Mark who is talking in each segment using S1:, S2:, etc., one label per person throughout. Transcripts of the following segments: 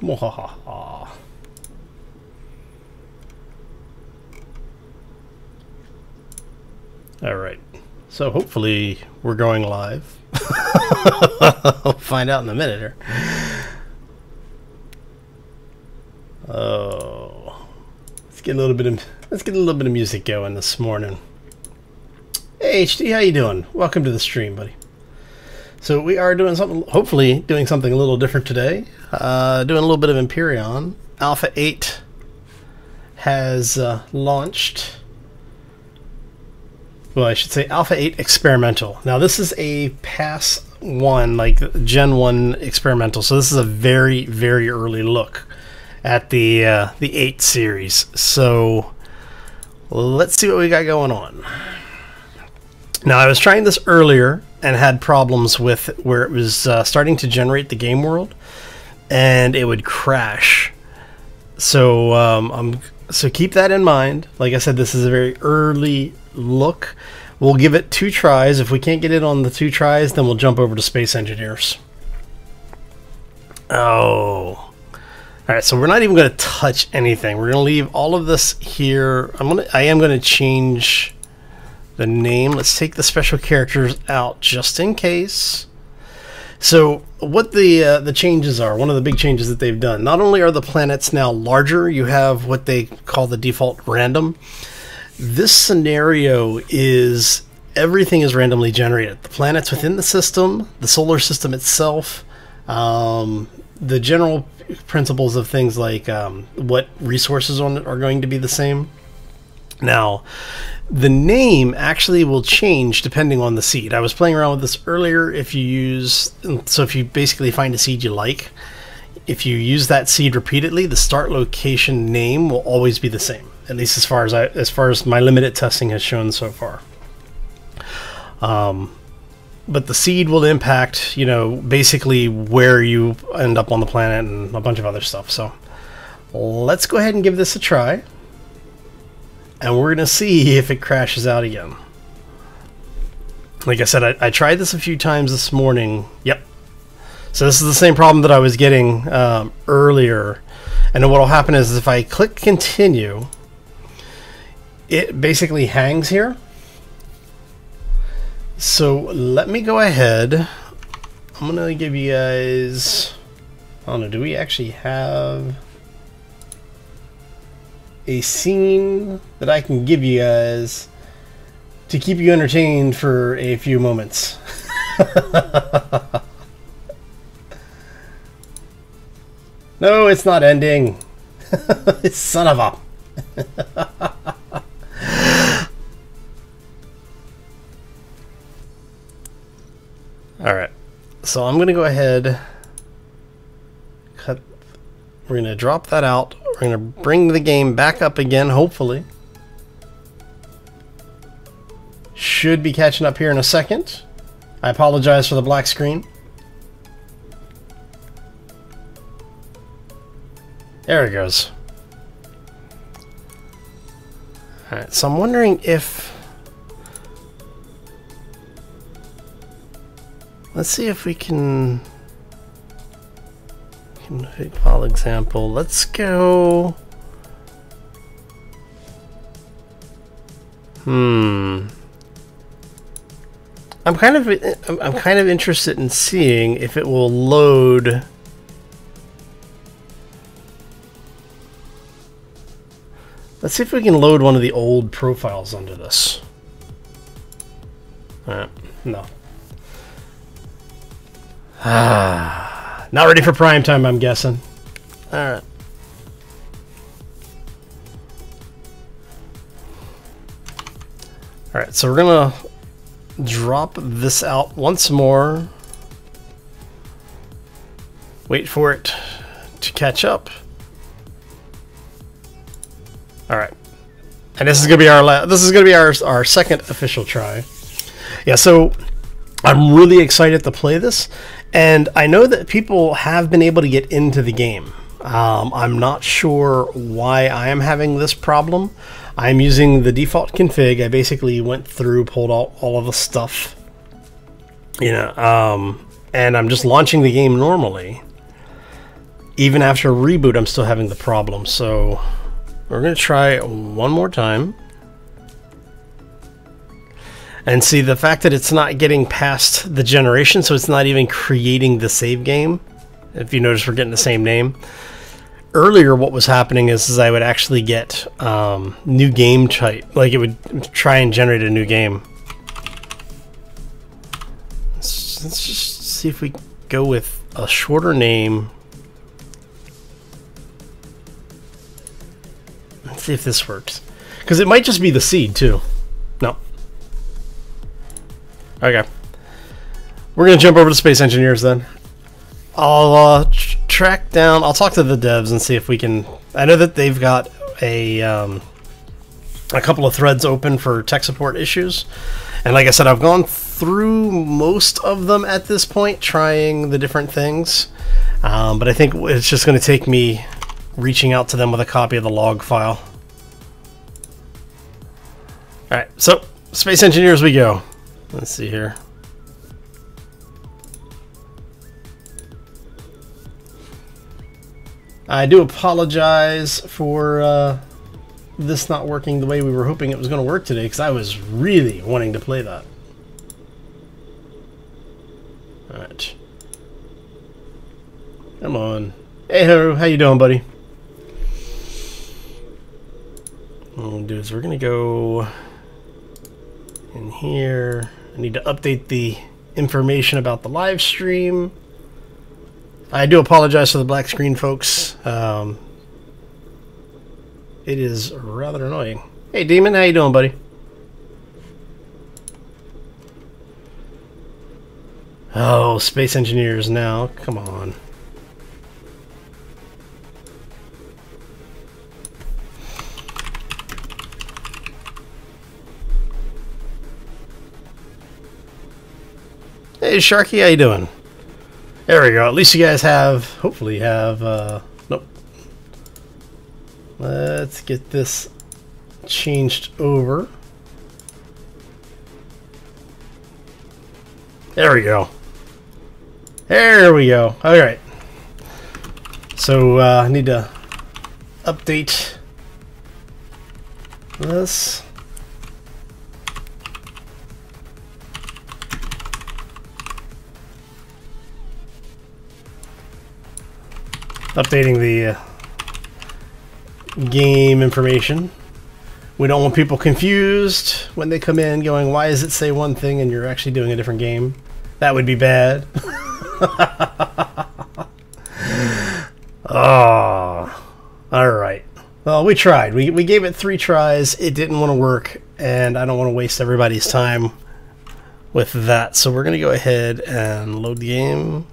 S1: Mwahaha. Alright, so hopefully we're going live. We'll find out in a minute here. Oh, let's get a little bit of music going this morning. Hey HD, how you doing? Welcome to the stream, buddy. So we are doing something, hopefully doing something a little different today. Doing a little bit of Empyrean. Alpha 8 has launched. Well, I should say Alpha 8 Experimental. Now this is a Pass 1, like Gen 1 Experimental, so this is a very, very early look at the 8 series. So let's see what we got going on. Now I was trying this earlier and had problems with where it was starting to generate the game world, and it would crash. So so keep that in mind. Like I said, this is a very early look. We'll give it 2 tries. If we can't get it on the 2 tries, then we'll jump over to Space Engineers. Oh, alright, so we're not even going to touch anything. We're going to leave all of this here. I am going to change the name. Let's take the special characters out just in case. So what the changes are, one of the big changes that they've done, not only are the planets now larger, you have what they call the default random. This scenario is everything is randomly generated. The planets within the system, the solar system itself, the general principles of things like what resources on it are going to be the same. Now, the name actually will change depending on the seed. I was playing around with this earlier. If you basically find a seed you like, if you use that seed repeatedly, the start location name will always be the same. At least as far as my limited testing has shown so far. But the seed will impact, you know, basically where you end up on the planet and a bunch of other stuff. So let's go ahead and give this a try. And we're going to see if it crashes out again. Like I said, I tried this a few times this morning. Yep. So this is the same problem that I was getting earlier. And then what will happen is if I click continue, it basically hangs here. So let me go ahead. I'm going to give you guys... I don't know, do we actually have a scene that I can give you guys to keep you entertained for a few moments? No, it's not ending. Son of a... Alright, so I'm going to go ahead, we're going to drop that out, we're going to bring the game back up again, hopefully. Should be catching up here in a second. I apologize for the black screen. There it goes. Alright, so I'm wondering if... Let's see if we can file example. Let's go. I'm kind of interested in seeing if it will load. Let's see if we can load one of the old profiles under this. No. Not ready for prime time, I'm guessing. Alright. Alright, so we're gonna drop this out once more. Wait for it to catch up. Alright. And this is gonna be our second official try. Yeah, so I'm really excited to play this, and I know that people have been able to get into the game. I'm not sure why I am having this problem. I'm using the default config. I basically went through, pulled out all of the stuff, you know, and I'm just launching the game normally. even after a reboot, I'm still having the problem. So we're going to try one more time. And see, the fact that it's not getting past the generation, so it's not even creating the save game. If you notice, we're getting the same name. Earlier, what was happening is I would actually get new game type. Like, it would try and generate a new game. Let's just see if we go with a shorter name. Let's see if this works. Because it might just be the seed, too. No. Okay. We're going to jump over to Space Engineers then. I'll track down, I'll talk to the devs and see if we can, I know that they've got a couple of threads open for tech support issues. And like I said, I've gone through most of them at this point, trying the different things. But I think it's just going to take me reaching out to them with a copy of the log file. Alright, so Space Engineers we go. Let's see here. I do apologize for this not working the way we were hoping it was going to work today, because I was really wanting to play that. Alright. Come on. Hey, how you doing, buddy? What we'll do is we're going to go in here. I need to update the information about the live stream. I do apologize for the black screen, folks. It is rather annoying. Hey, Demon, how you doing, buddy? Oh, Space Engineers now. Come on. Hey, Sharky, how you doing? There we go. At least you guys have, hopefully have, nope. Let's get this changed over. There we go. There we go. All right. So I need to update this. Updating the game information. We don't want people confused when they come in going, why does it say one thing and you're actually doing a different game? That would be bad. Oh, alright. Well, we tried. We gave it 3 tries. It didn't want to work, and I don't want to waste everybody's time with that. So we're going to go ahead and load the game.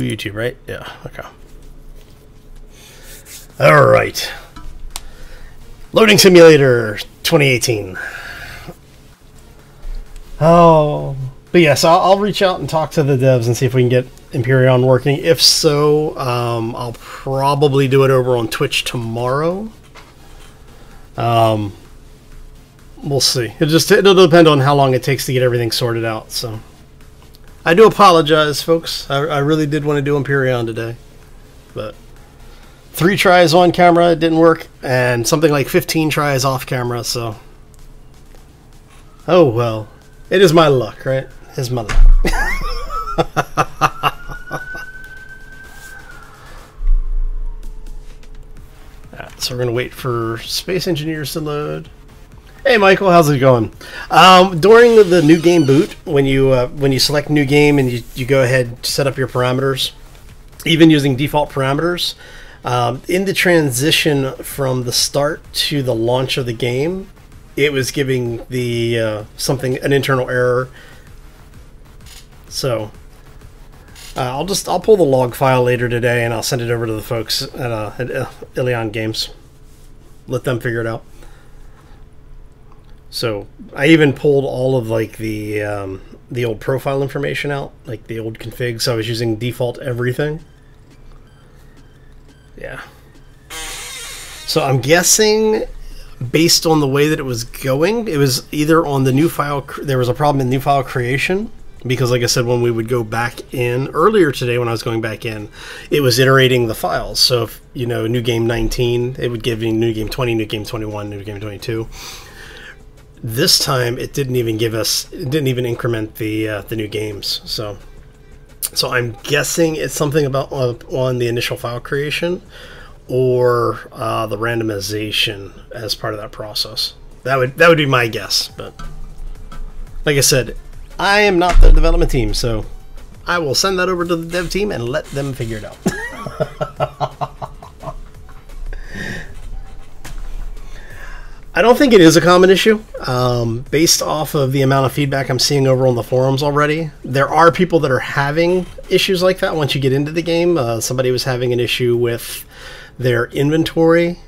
S1: YouTube, right? Yeah, okay. Alright. Loading Simulator 2018. Oh, but yes, I'll reach out and talk to the devs and see if we can get Empyrean working. If so, I'll probably do it over on Twitch tomorrow. We'll see. It'll depend on how long it takes to get everything sorted out, so... I do apologize, folks. I really did want to do Empyrean today. But 3 tries on camera, it didn't work. And something like 15 tries off camera, so... Oh, well. It is my luck, right? It's my luck. Alright, so we're going to wait for Space Engineers to load. Hey Michael, how's it going? During the new game boot, when you select new game and you go ahead and set up your parameters, even using default parameters, in the transition from the start to the launch of the game, it was giving the an internal error. So I'll pull the log file later today and I'll send it over to the folks at Ilion Games. Let them figure it out. So I even pulled all of like the old profile information out, like the old config. So I was using default everything. Yeah. So I'm guessing, based on the way that it was going, it was either on the new file. There was a problem in new file creation, because like I said, when we would go back in earlier today, when I was going back in, it was iterating the files. So if, you know, new game 19, it would give me new game 20, new game 21, new game 22. This time it didn't even give us, it didn't even increment the new games. So I'm guessing it's something about on the initial file creation or the randomization as part of that process. That would be my guess. But like I said, I am not the development team, so I will send that over to the dev team and let them figure it out. I don't think it is a common issue. Based off of the amount of feedback I'm seeing over on the forums already, there are people that are having issues like that once you get into the game. Somebody was having an issue with their inventory.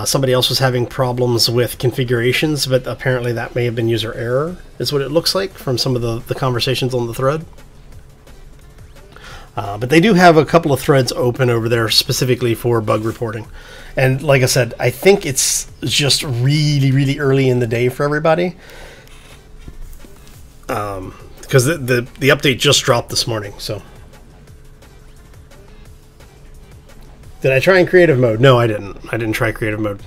S1: Somebody else was having problems with configurations, but apparently that may have been user error, is what it looks like from some of the conversations on the thread. But they do have a couple of threads open over there specifically for bug reporting. And like I said, I think it's just really, really early in the day for everybody. Because the update just dropped this morning, so. Did I try in creative mode? No, I didn't. I didn't try creative mode.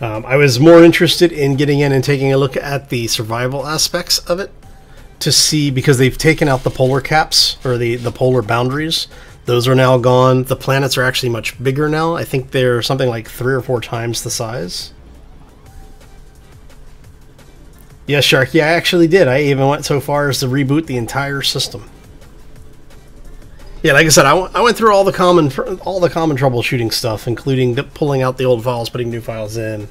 S1: I was more interested in getting in and taking a look at the survival aspects of it to see, because they've taken out the polar caps, or the polar boundaries. Those are now gone. The planets are actually much bigger now. I think they're something like 3 or 4 times the size. Yes, Sharky, I actually did. I even went so far as to reboot the entire system. Yeah, like I said, I went through all the common troubleshooting stuff, including pulling out the old files, putting new files in.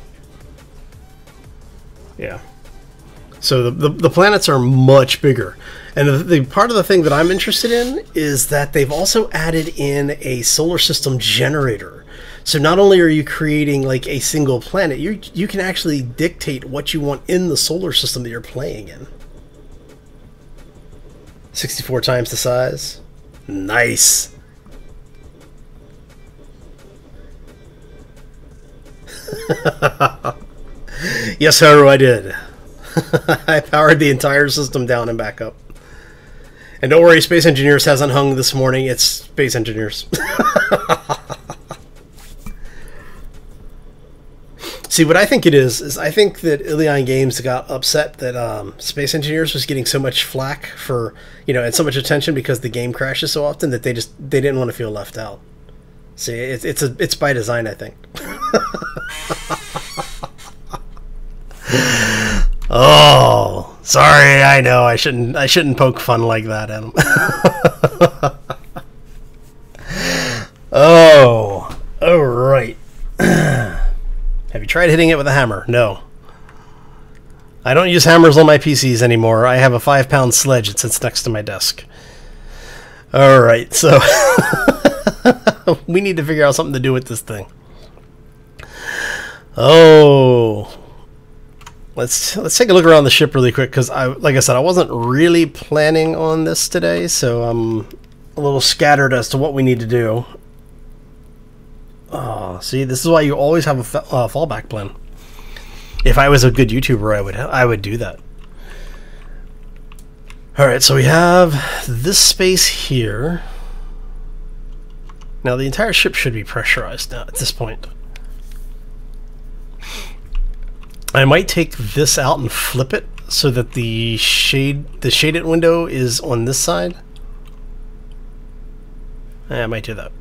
S1: Yeah. So the planets are much bigger, and the part of the thing that I'm interested in is that they've also added in a solar system generator. So not only are you creating like a single planet, you can actually dictate what you want in the solar system that you're playing in. 64 times the size. Nice. Yes, Haru, I did. I powered the entire system down and back up. And don't worry, Space Engineers hasn't hung this morning. It's Space Engineers. See, what I think it is I think that Ilion Games got upset that Space Engineers was getting so much flack for, you know, and so much attention because the game crashes so often that they didn't want to feel left out. See, it's by design, I think. Oh, sorry. I know I shouldn't poke fun like that at him. Oh, all right. Have you tried hitting it with a hammer? No. I don't use hammers on my PCs anymore. I have a 5-pound sledge that sits next to my desk. Alright, so we need to figure out something to do with this thing. Oh. Let's take a look around the ship really quick, because like I said, I wasn't really planning on this today, so I'm a little scattered as to what we need to do. Oh, see, this is why you always have a fallback plan. If I was a good YouTuber, I would do that. All right, so we have this space here. Now the entire ship should be pressurized now at this point. I might take this out and flip it so that the shaded window is on this side. I might do that.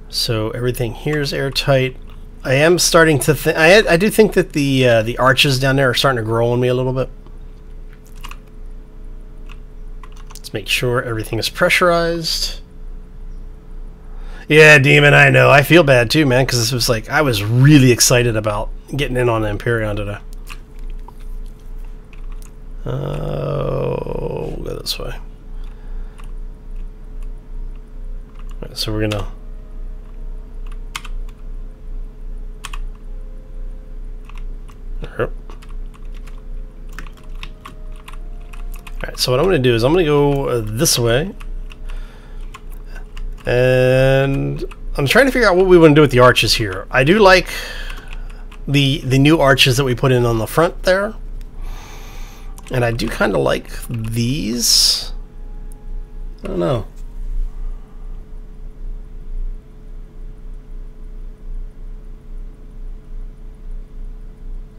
S1: So everything here is airtight. I am starting to think. I do think that the arches down there are starting to grow on me a little bit. Let's make sure everything is pressurized. Yeah, Demon, I know. I feel bad too, man, because this was like I was really excited about getting in on the Empyrean today. Oh, we'll go this way. All right, so we're gonna. Alright, so what I'm going to do is I'm going to go this way, and I'm trying to figure out what we want to do with the arches here. I do like the new arches that we put in on the front there. And I do kind of like these. I don't know.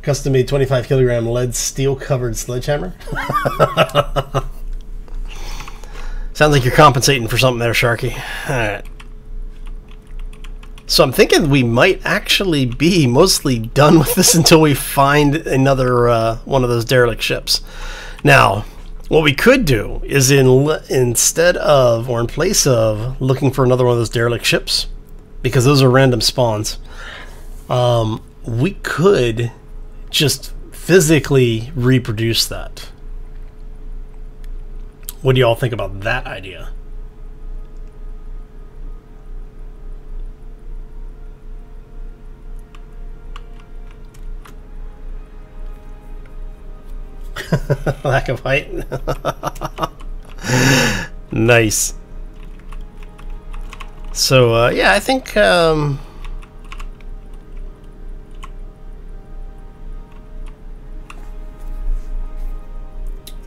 S1: Custom made 25 kilogram lead steel covered sledgehammer. Sounds like you're compensating for something there, Sharky. Alright. So I'm thinking we might actually be mostly done with this until we find another one of those derelict ships. Now, what we could do is instead of, or in place of, looking for another one of those derelict ships, because those are random spawns, we could just physically reproduce that. What do y'all think about that idea? Lack of height. Nice. So yeah, I think are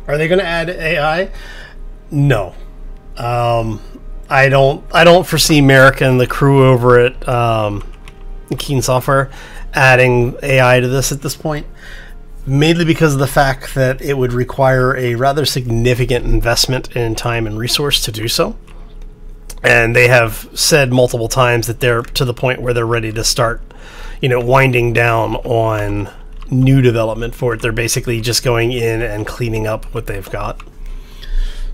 S1: they going to add AI? No. I don't foresee Merrick and the crew over at Keen Software adding AI to this at this point. Mainly because of the fact that it would require a rather significant investment in time and resource to do so. And they have said multiple times that they're to the point where they're ready to start, winding down on new development for it. They're basically just going in and cleaning up what they've got.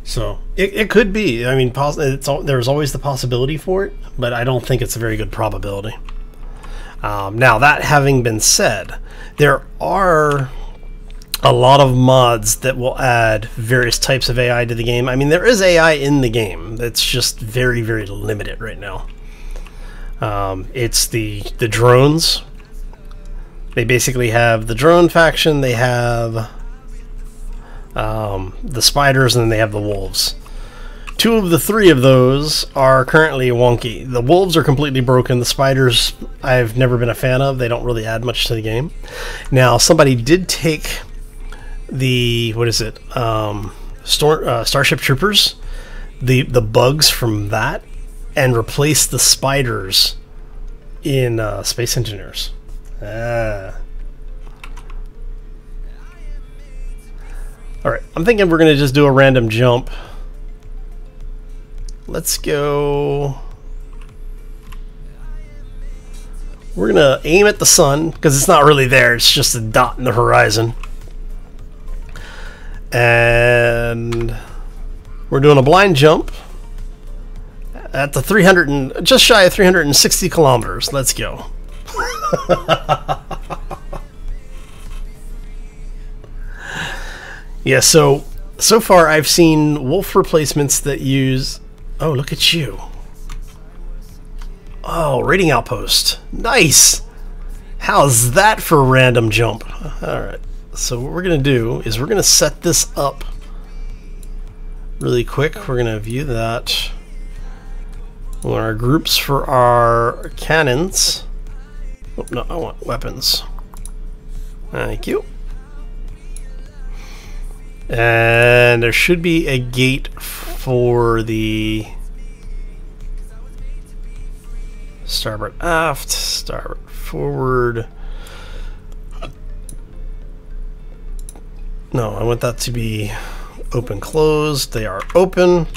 S1: So it could be. I mean, there's always the possibility for it, but I don't think it's a very good probability. Now, that having been said, there are a lot of mods that will add various types of AI to the game. I mean, there is AI in the game. It's just very, very limited right now. It's the drones. They basically have the drone faction, they have the spiders, and then they have the wolves. Two of the three of those are currently wonky. The wolves are completely broken. The spiders I've never been a fan of. They don't really add much to the game. Now, somebody did take the, what is it, Starship Troopers, the bugs from that, and replace the spiders in Space Engineers. Alright, I'm thinking we're going to just do a random jump. Let's go. We're going to aim at the sun, because it's not really there, it's just a dot in the horizon. And we're doing a blind jump at the just shy of 360 kilometers. Let's go. Yeah, so far I've seen wolf replacements that use... Oh, look at you. Oh, raiding outpost. Nice! How's that for a random jump? Alright, so what we're going to do is we're going to set this up really quick. We're going to view that. We want our groups for our cannons. Oh, no, I want weapons. Thank you. And there should be a gate for the starboard aft, starboard forward. No, I want that to be open closed. They are open.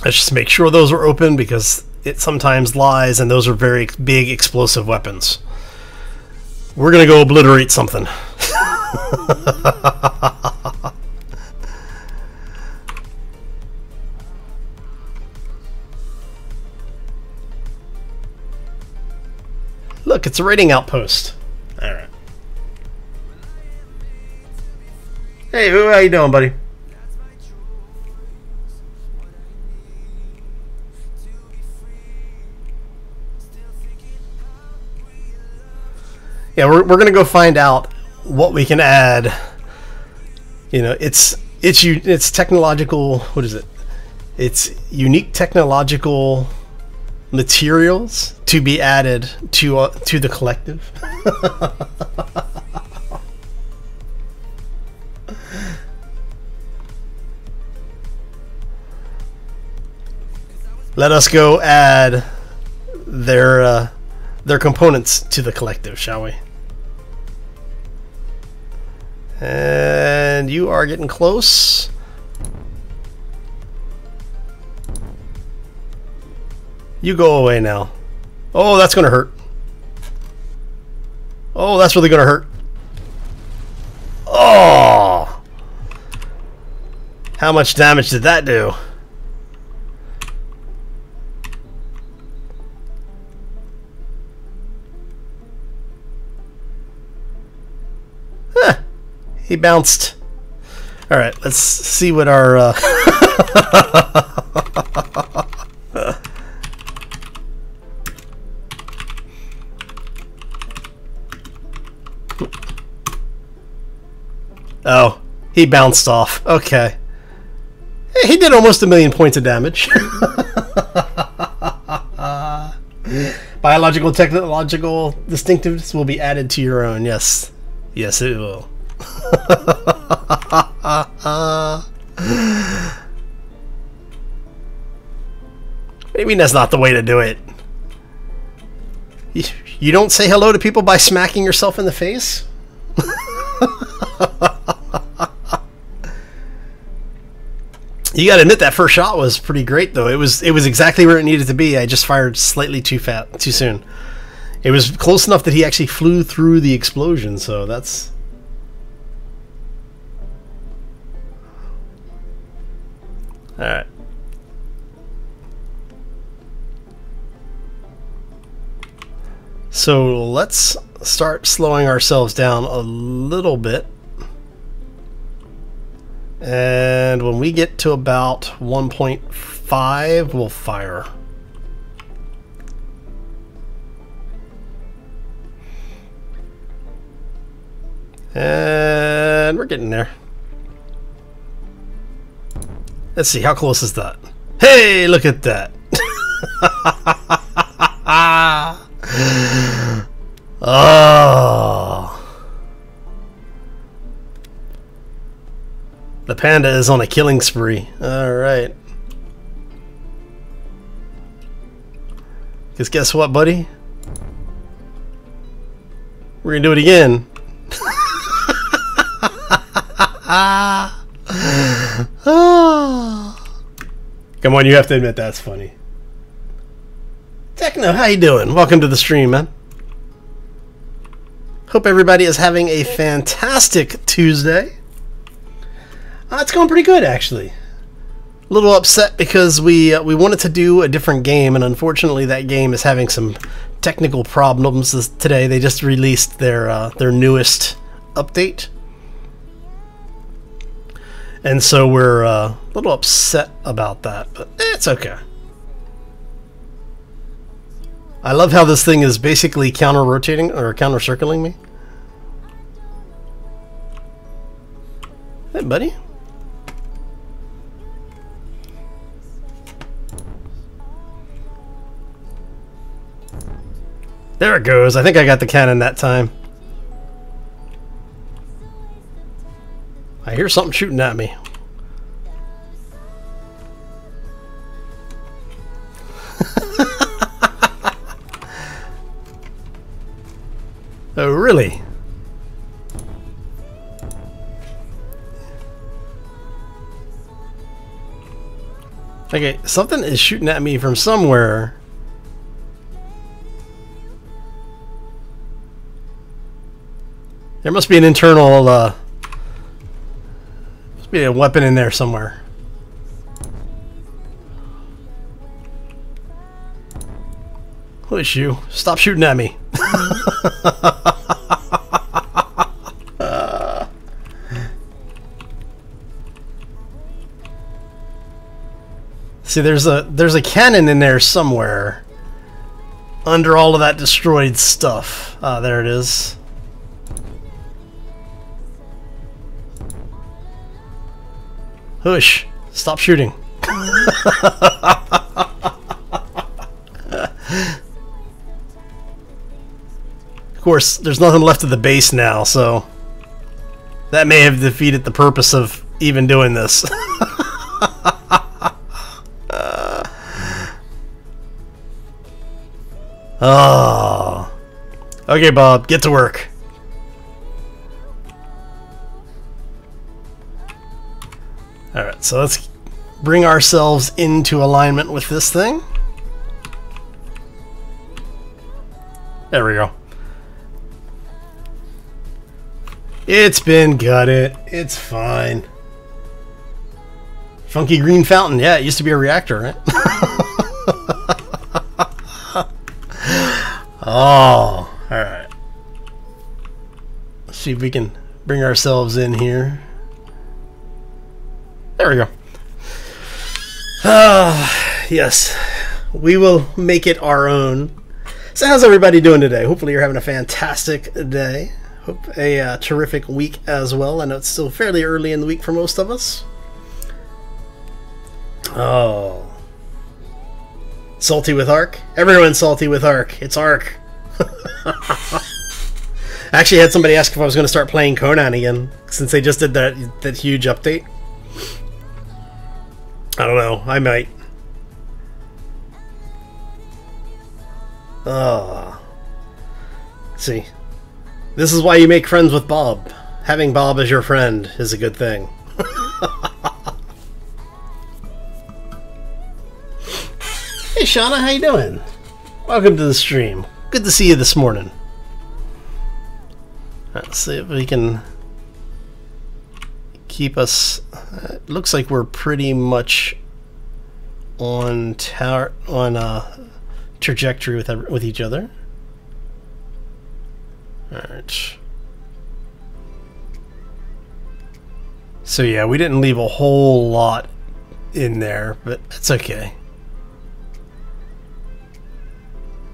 S1: Let's just make sure those are open because it sometimes lies, and those are very big explosive weapons. We're gonna go obliterate something. Look, it's a raiding outpost. Alright. Hey, how you doing, buddy? Yeah, we're gonna go find out what we can add. It's technological. What is it? It's unique technological materials to be added to the collective. Let us go add their components to the collective, shall we? And you are getting close. You go away now. Oh, that's gonna hurt. Oh, that's really gonna hurt. Oh! How much damage did that do? Huh. He bounced. Alright, let's see what our... Oh, he bounced off. Okay. Hey, he did almost 1,000,000 points of damage. Biological, technological distinctives will be added to your own. Yes. Yes, it will. Maybe that's not the way to do it. You don't say hello to people by smacking yourself in the face? You gotta admit that first shot was pretty great, though. It was exactly where it needed to be. I just fired slightly too soon. It was close enough that he actually flew through the explosion, so that's... Alright. So let's start slowing ourselves down a little bit. And when we get to about 1.5, we'll fire. And we're getting there. Let's see, how close is that? Hey, look at that. Oh. The panda is on a killing spree. Alright. Because guess what, buddy? We're gonna do it again. Come on, you have to admit that's funny. Techno, how you doing? Welcome to the stream, man. Hope everybody is having a fantastic Tuesday. It's going pretty good, actually. A little upset because we wanted to do a different game, and unfortunately that game is having some technical problems today. They just released their newest update. And so we're a little upset about that, but it's okay. I love how this thing is basically counter-rotating or counter-circling me. Hey, buddy. There it goes. I think I got the cannon that time. I hear something shooting at me. Oh, really? Okay, something is shooting at me from somewhere. There must be an internal, must be a weapon in there somewhere. Who is you? Stop shooting at me. See, there's a cannon in there somewhere under all of that destroyed stuff. Ah, there it is. Hush! Stop shooting. Of course, there's nothing left of the base now, so that may have defeated the purpose of even doing this. Oh. Okay, Bob, get to work. Alright, so let's bring ourselves into alignment with this thing. There we go. It's been gutted. It's fine. Funky green fountain. Yeah, it used to be a reactor, right? Oh, alright. Let's see if we can bring ourselves in here. There we go. Yes, we will make it our own. So how's everybody doing today? Hopefully you're having a fantastic day. Hope a terrific week as well. I know it's still fairly early in the week for most of us. Oh. Salty with Ark? Everyone's salty with Ark. It's Ark. I actually had somebody ask if I was going to start playing Conan again, since they just did that huge update. I don't know. I might. See. This is why you make friends with Bob. Having Bob as your friend is a good thing. Hey Shauna, how you doing? Welcome to the stream. Good to see you this morning. Let's see if we can keep us. It looks like we're pretty much on trajectory with each other. All right. So yeah, we didn't leave a whole lot in there, but that's okay.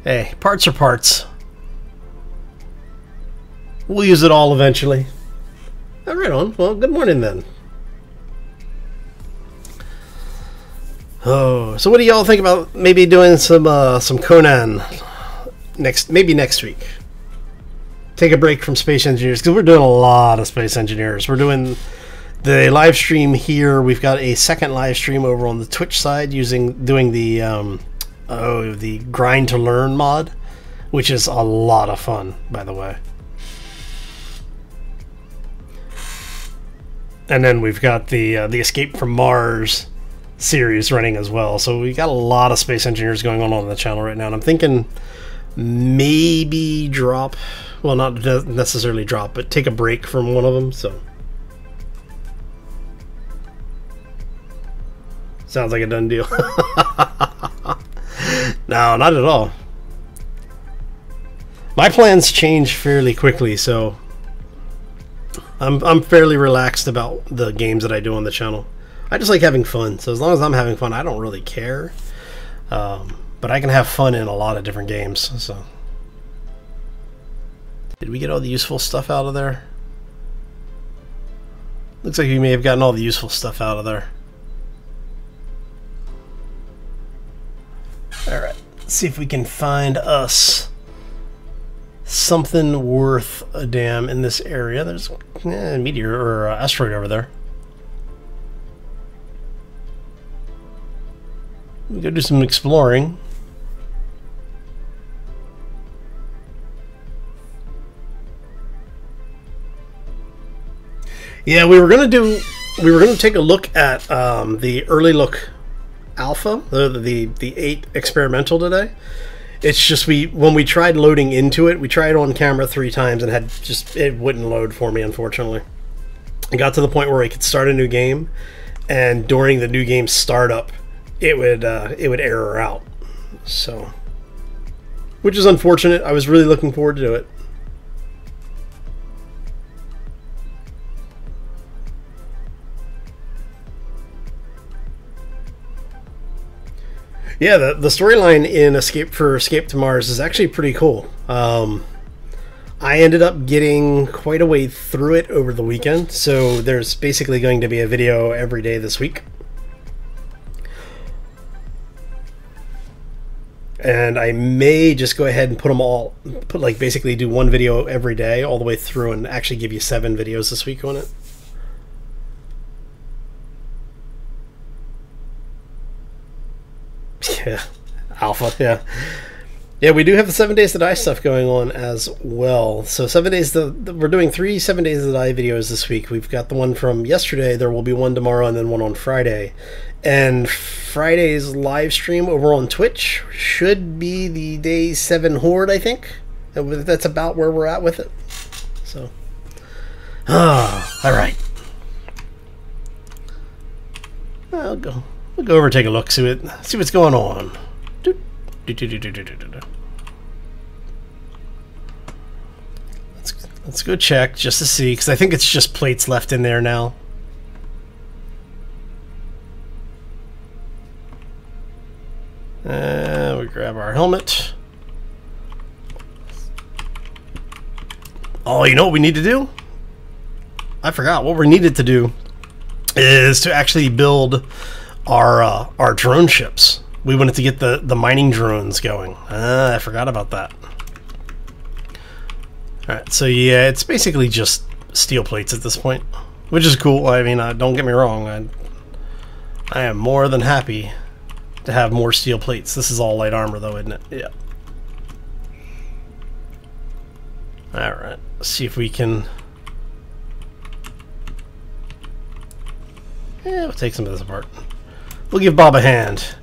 S1: Hey, parts are parts. We'll use it all eventually. All right, on. Well, good morning then. Oh, so what do y'all think about maybe doing some Conan maybe next week? Take a break from Space Engineers, because we're doing a lot of Space Engineers. We're doing the live stream here. We've got a second live stream over on the Twitch side doing the the Grind to Learn mod, which is a lot of fun, by the way. And then we've got the Escape from Mars series running as well. So we got a lot of Space Engineers going on the channel right now, and I'm thinking maybe drop, well, not necessarily drop, but take a break from one of them. So sounds like a done deal. No, not at all. My plans change fairly quickly, so I'm fairly relaxed about the games that I do on the channel. I just like having fun, so as long as I'm having fun, I don't really care. But I can have fun in a lot of different games. So, did we get all the useful stuff out of there? Looks like we may have gotten all the useful stuff out of there. Alright, let's see if we can find us something worth a damn in this area. There's a meteor or asteroid over there. We go do some exploring. Yeah, we were gonna take a look at the early look alpha, the 8 experimental today. It's just when we tried loading into it, we tried on camera 3 times and it wouldn't load for me, unfortunately. It got to the point where I could start a new game, and during the new game startup, it would error out. So, which is unfortunate. I was really looking forward to it. Yeah, the storyline in Escape to Mars is actually pretty cool. I ended up getting quite a way through it over the weekend, so there's basically going to be a video every day this week. And I may just go ahead and basically do one video every day all the way through and actually give you 7 videos this week on it. Yeah, alpha, yeah. Yeah, we do have the 7 Days to Die stuff going on as well. So 7 days, we're doing 3 7 Days to Die videos this week. We've got the one from yesterday, there will be one tomorrow, and then one on Friday. And Friday's live stream over on Twitch should be the Day 7 Horde, I think. That's about where we're at with it. So, alright. We'll go over and take a look, see what's going on. Let's go check just to see, because I think it's just plates left in there now. We grab our helmet. Oh, you know what we need to do? I forgot. What we needed to do is to actually build our drone ships. We wanted to get the mining drones going. I forgot about that. Alright, so yeah, it's basically just steel plates at this point, which is cool. I mean, don't get me wrong. I am more than happy to have more steel plates. This is all light armor though, isn't it? Yeah. Alright, let's see if we can... Yeah, we'll take some of this apart. We'll give Bob a hand.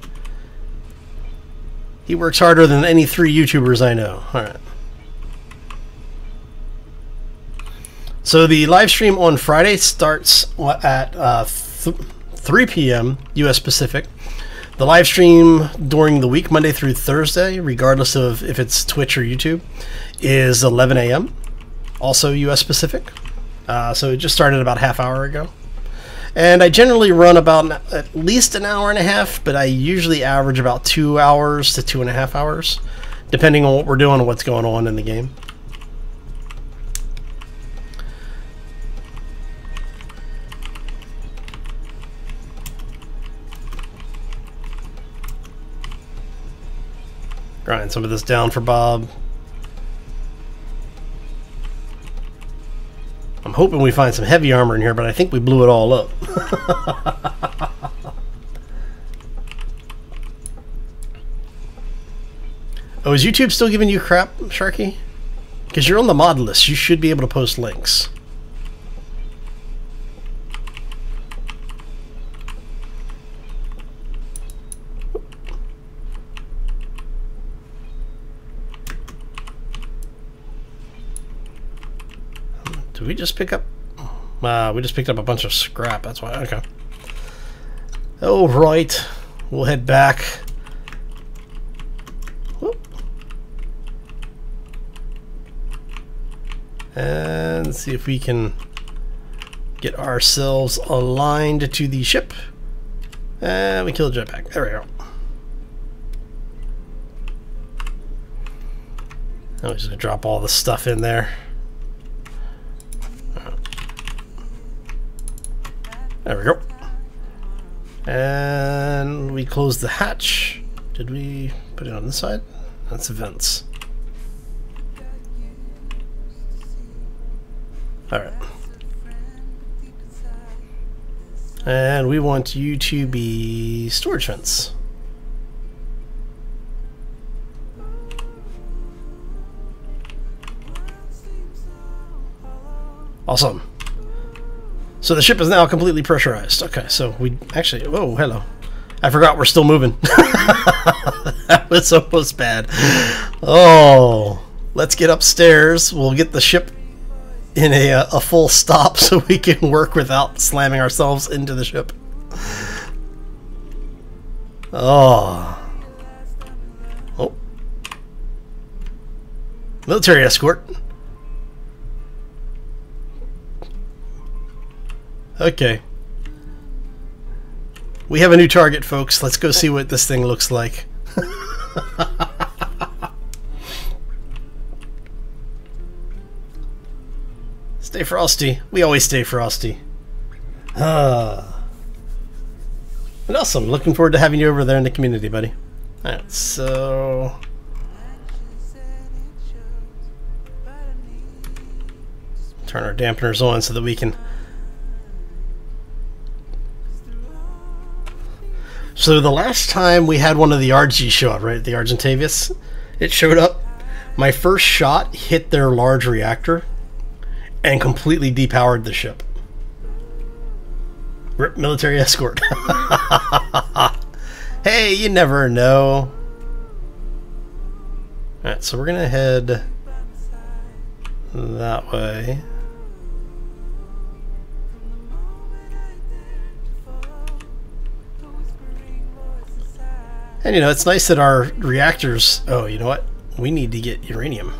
S1: He works harder than any 3 YouTubers I know. Alright. So the live stream on Friday starts at 3 p.m. US Pacific. The live stream during the week, Monday through Thursday, regardless of if it's Twitch or YouTube, is 11 a.m. also US Pacific. So it just started about half hour ago. And I generally run about at least an hour and a half, but I usually average about 2 hours to 2.5 hours, depending on what we're doing and what's going on in the game. Grind some of this down for Bob. I'm hoping we find some heavy armor in here, but I think we blew it all up. Oh, is YouTube still giving you crap, Sharky? Because you're on the Modlist. You should be able to post links. Did we just pick up? We just picked up a bunch of scrap. That's why. Okay. Oh, right. We'll head back. Whoop. And see if we can get ourselves aligned to the ship. And we kill the jetpack. There we go. Now we're just gonna drop all the stuff in there. There we go. And we close the hatch. Did we put it on this side? That's vents. Alright. And we want you to be storage vents. Awesome. So the ship is now completely pressurized. Okay, so we actually... Oh, hello. I forgot we're still moving. That was almost bad. Oh, let's get upstairs. We'll get the ship in a full stop so we can work without slamming ourselves into the ship. Oh. Oh. Military escort. Okay. We have a new target, folks. Let's go see what this thing looks like. Stay frosty. We always stay frosty. And awesome. Looking forward to having you over there in the community, buddy. Alright, so... turn our dampeners on so that we can... So the last time we had one of the RG show up, right, the Argentavius, It showed up. My first shot hit their large reactor and completely depowered the ship. RIP military escort. Hey, you never know. Alright, so we're gonna head that way. And you know, it's nice that our reactors... Oh, you know what? We need to get uranium.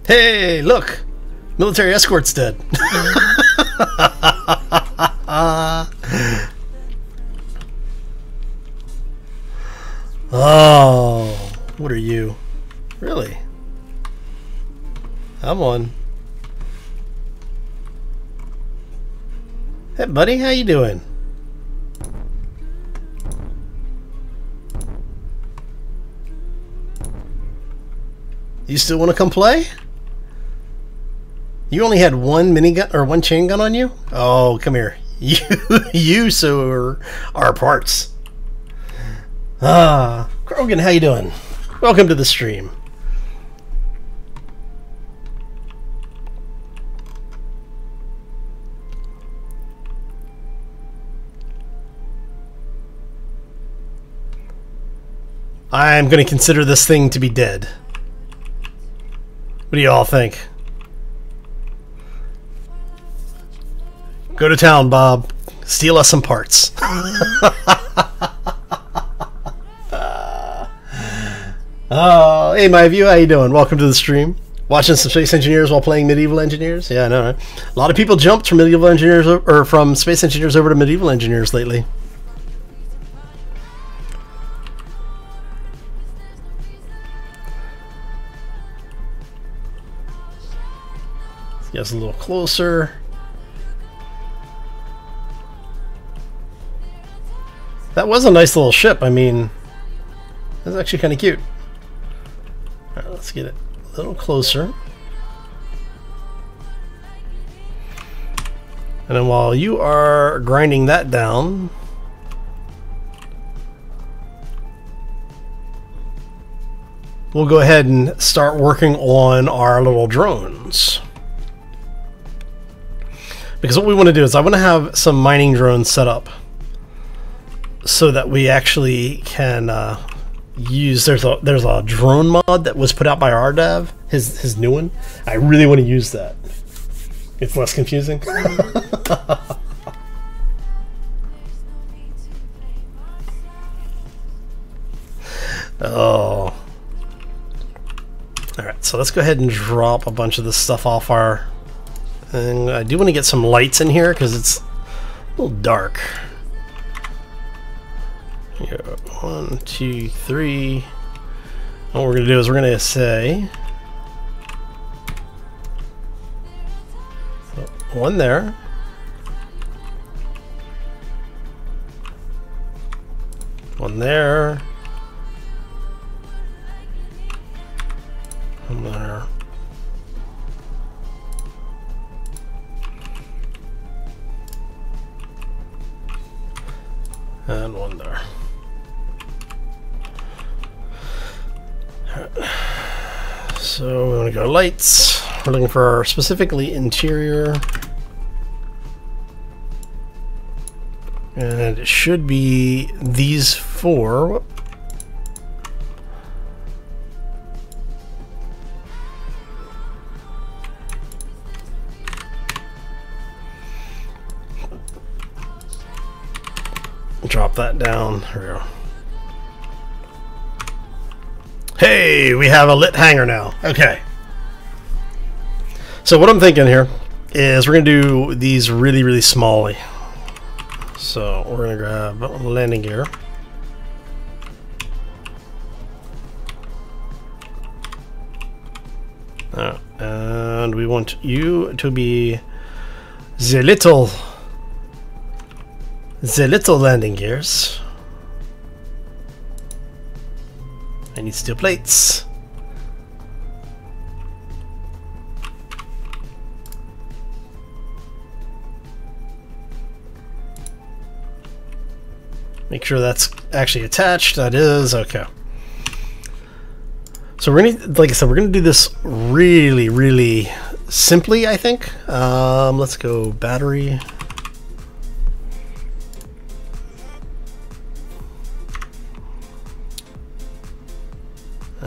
S1: Hey, look! Military escort's dead. Oh, what are you? Really? I'm on. Hey, buddy, how you doing? You still want to come play? You only had one minigun or one chain gun on you? Oh, come here. You so are parts. Ah, Krogan, how you doing? Welcome to the stream. I'm going to consider this thing to be dead. What do you all think? Go to town, Bob. Steal us some parts. Oh, hey, my view, how you doing? Welcome to the stream. Watching some Space Engineers while playing Medieval Engineers? Yeah, I know, right? A lot of people jumped from Medieval Engineers or from Space Engineers over to Medieval Engineers lately. Let's get us a little closer. That was a nice little ship. I mean, that's actually kind of cute. Alright, let's get it a little closer. And then while you are grinding that down, we'll go ahead and start working on our little drones. Because what we want to do is I want to have some mining drones set up so that we actually can use... There's a drone mod that was put out by RDAV, his new one. I really want to use that. It's less confusing. Oh. Alright, so let's go ahead and drop a bunch of this stuff off our... And I do want to get some lights in here because it's a little dark. Here, 1, 2, 3. What we're going to do is we're going to say... one there. One there. One there. And one there. Alright. So we want to go lights. We're looking for our specifically interior. And it should be these four. Whoop. Drop that down. There we go. Hey, we have a lit hangar now. Okay. So what I'm thinking here is we're going to do these really, really smally. So we're going to grab landing gear. And we want you to be the little landing gears. I need steel plates. Make sure that's actually attached. That is, okay. So we're gonna, like I said, we're gonna do this really, really simply, I think. Let's go battery.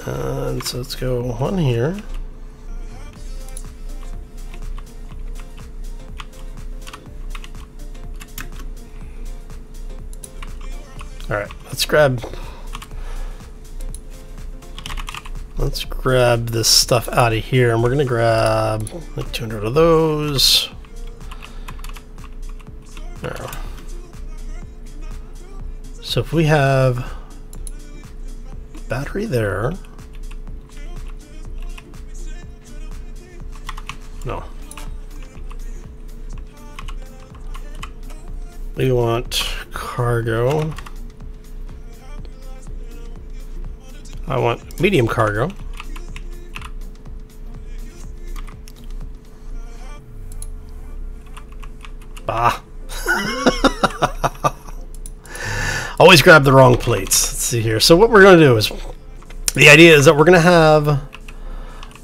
S1: And so let's go one here. All right, let's grab this stuff out of here, and we're gonna grab like 200 of those. There. So if we have battery there, no, we want cargo. I want medium cargo. Bah. Always grab the wrong plates. Let's see here. So what we're going to do is, the idea is that we're going to have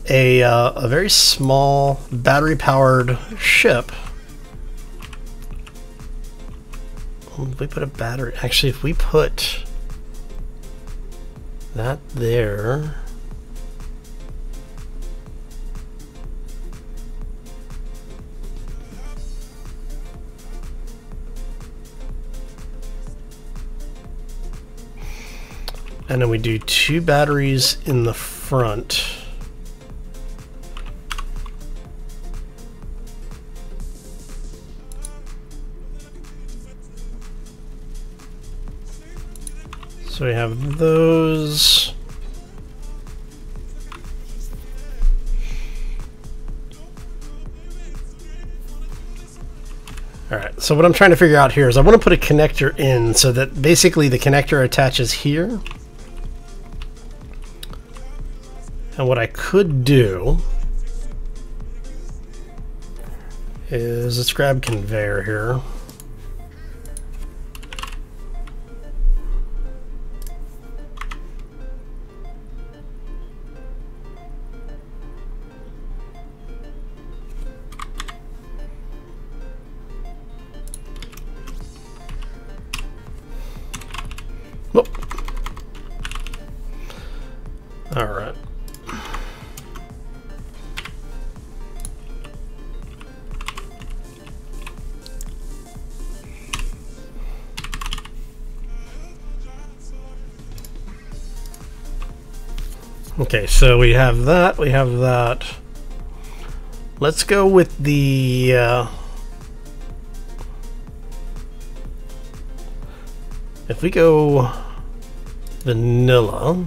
S1: a very small battery-powered ship. If we put a battery, actually, if we put that there, and then we do 2 batteries in the front. So we have those. All right, so what I'm trying to figure out here is I want to put a connector in so that basically the connector attaches here. And what I could do is, let's grab conveyor here. Whoop. All right. Okay, so we have that, we have that. Let's go with the if we go vanilla,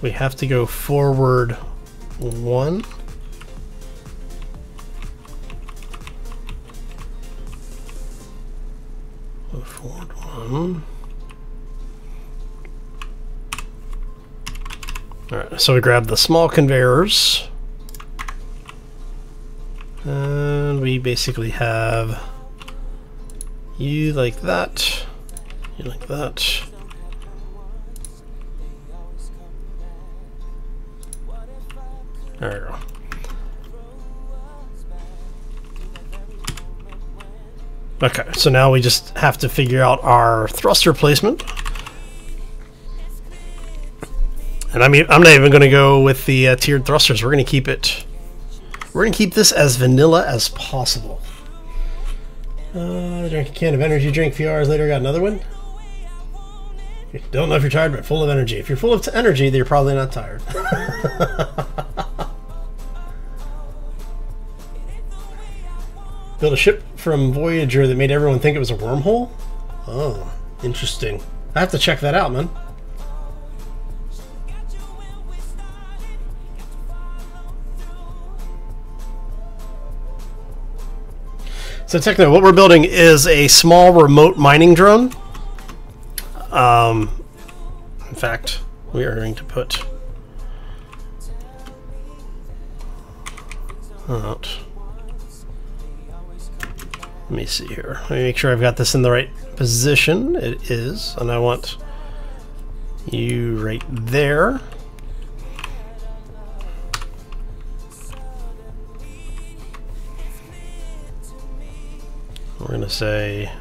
S1: we have to go forward 1. Forward 1. All right, so we grab the small conveyors, and we basically have you like that, you like that. There we go. Okay, so now we just have to figure out our thruster placement. And I mean, I'm not even going to go with the tiered thrusters. We're going to keep it. We're going to keep this as vanilla as possible. Drink a can of energy drink. A few hours later, got another one. Don't know if you're tired, but full of energy. If you're full of energy, then you're probably not tired. Built a ship from Voyager that made everyone think it was a wormhole? Oh, interesting. I have to check that out, man. So technically what we're building is a small remote mining drone. In fact, we are going to put out. Let me see here. Let me make sure I've got this in the right position. It is, and I want you right there. We're gonna say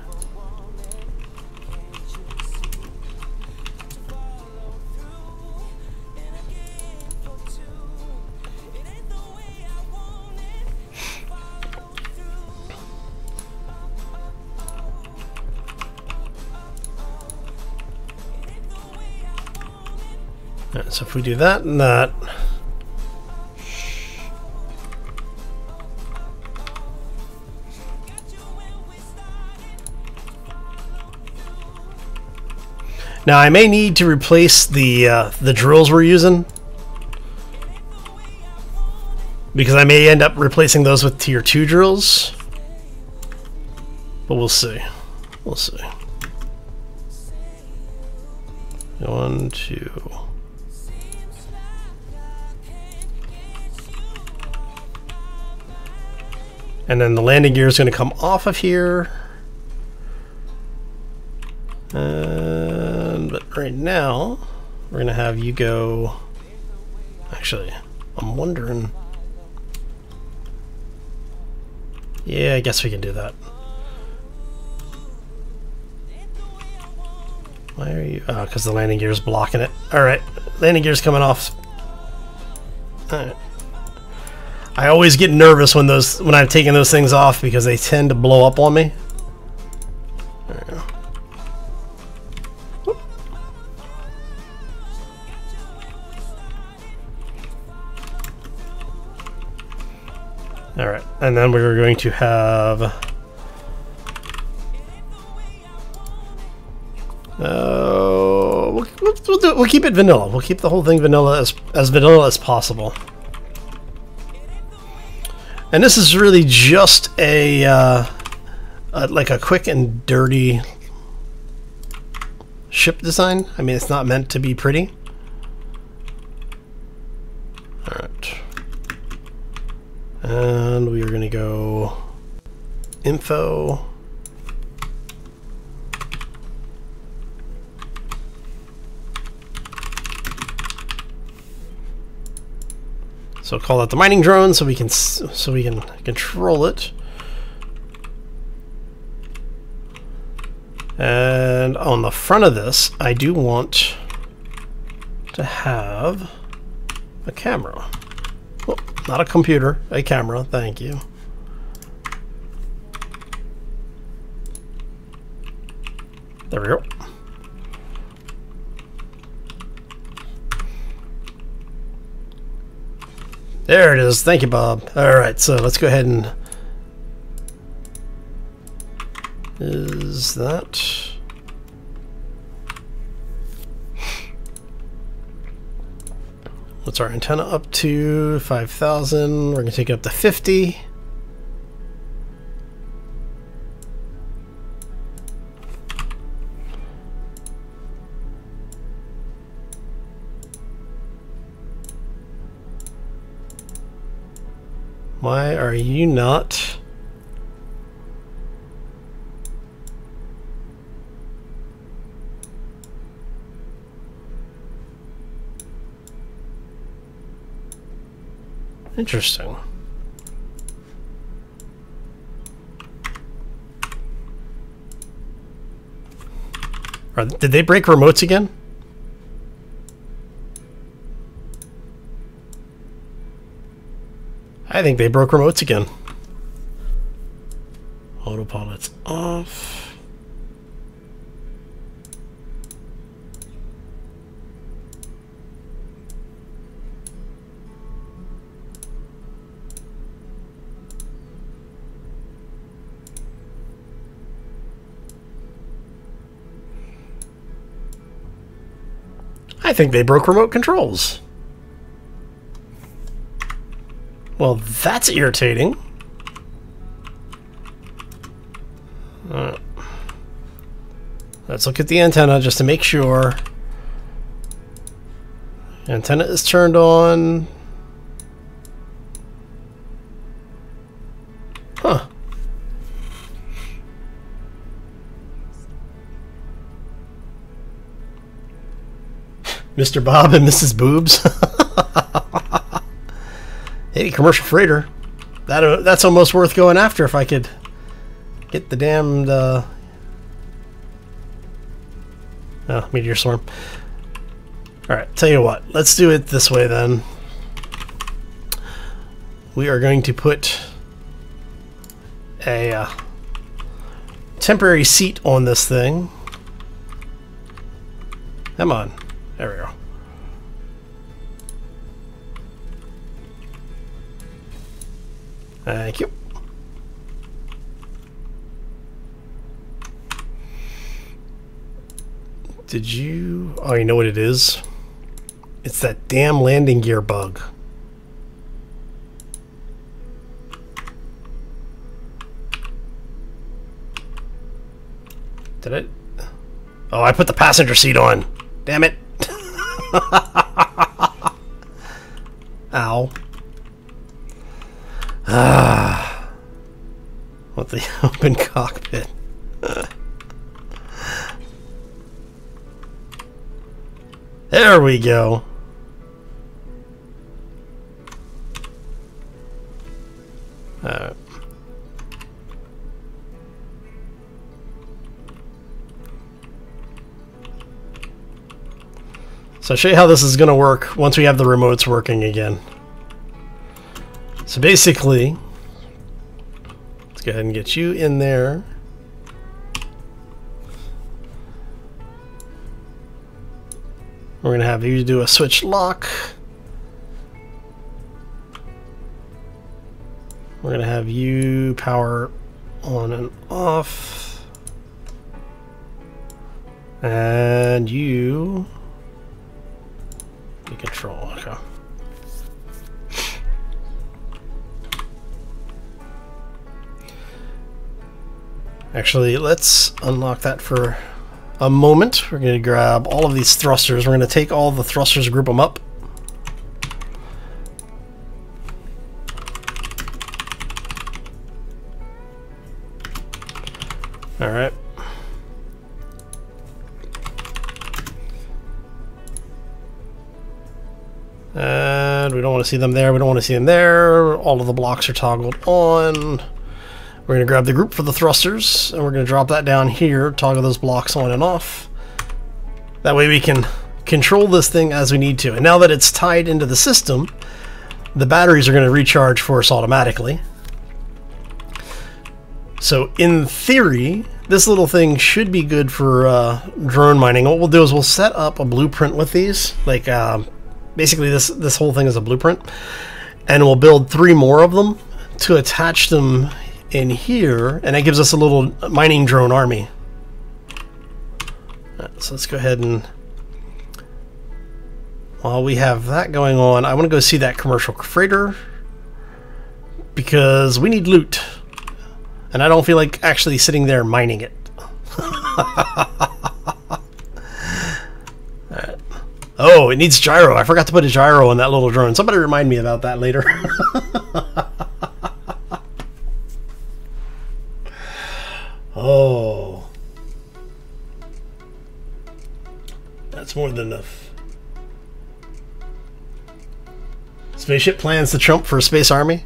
S1: so if we do that and that, now I may need to replace the drills we're using, because I may end up replacing those with tier 2 drills, but we'll see. We'll see. 1, 2. And then the landing gear is going to come off of here. But right now, we're going to have you go... Actually, I'm wondering... Yeah, I guess we can do that. Why are you... Oh, because the landing gear is blocking it. Alright, landing gear's coming off. Alright. I always get nervous when I'm taking those things off because they tend to blow up on me. There we go. Whoop. All right, and then we're going to have we'll keep it vanilla. We'll keep the whole thing vanilla as vanilla as possible. And this is really just a like a quick and dirty ship design. I mean, it's not meant to be pretty. All right, and we are going to go info. So call that the mining drone, so we can control it. And on the front of this, I do want to have a camera. Oh, not a computer, a camera. Thank you. There we go. There it is. Thank you, Bob. All right, so let's go ahead and... Is that... What's our antenna up to? 5,000. We're going to take it up to 50. Why are you not? Interesting. Did they break remotes again? I think they broke remotes again. Autopilot's off. I think they broke remote controls. Well, that's irritating. Alright. Let's look at the antenna just to make sure. Antenna is turned on. Huh. Mr. Bob and Mrs. Boobs. Hey, commercial freighter. That's almost worth going after if I could get the damned meteor swarm. Alright, tell you what, let's do it this way then. We are going to put a temporary seat on this thing. Come on. There we go. Thank you. Did you... Oh, you know what it is? It's that damn landing gear bug. Did it? Oh, I put the passenger seat on. Damn it. Ow. What the open cockpit. There we go. So I'll show you how this is going to work once we have the remotes working again. So basically, let's go ahead and get you in there. We're going to have you do a switch lock. We're going to have you power on and off. And you control. Okay. Actually, let's unlock that for a moment. We're going to grab all of these thrusters. We're going to take all the thrusters, group them up. All right. And we don't want to see them there. We don't want to see them there. All of the blocks are toggled on. We're going to grab the group for the thrusters, and we're going to drop that down here, toggle those blocks on and off. That way we can control this thing as we need to. And now that it's tied into the system, the batteries are going to recharge for us automatically. So in theory, this little thing should be good for drone mining. What we'll do is we'll set up a blueprint with these. Like basically this whole thing is a blueprint. And we'll build 3 more of them to attach them in here, and that gives us a little mining drone army. So let's go ahead and, while we have that going on, I want to go see that commercial freighter because we need loot, and I don't feel like actually sitting there mining it. Alright. Oh, it needs gyro. I forgot to put a gyro on that little drone. Somebody remind me about that later. Oh, that's more than enough. Spaceship plans to trump for a space army?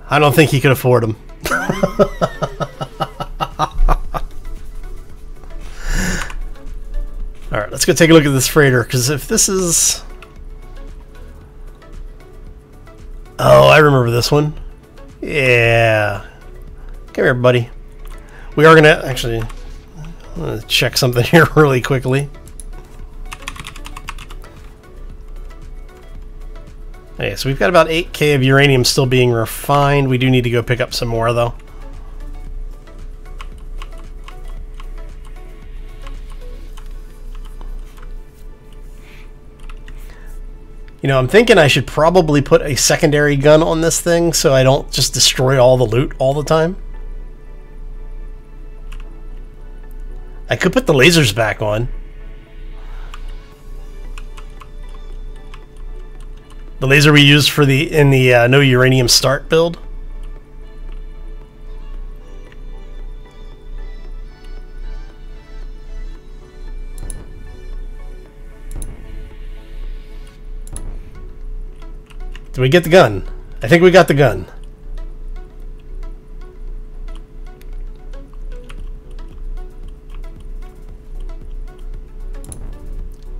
S1: I don't think he could afford them. Alright, let's go take a look at this freighter, because if this is... Oh, I remember this one. Yeah. Come here, buddy. We are going to actually I'm gonna check something here really quickly. Okay, so we've got about 8K of uranium still being refined. We do need to go pick up some more, though. You know, I'm thinking I should probably put a secondary gun on this thing so I don't just destroy all the loot all the time. I could put the lasers back on. The laser we used for in the no uranium start build. Did we get the gun? I think we got the gun.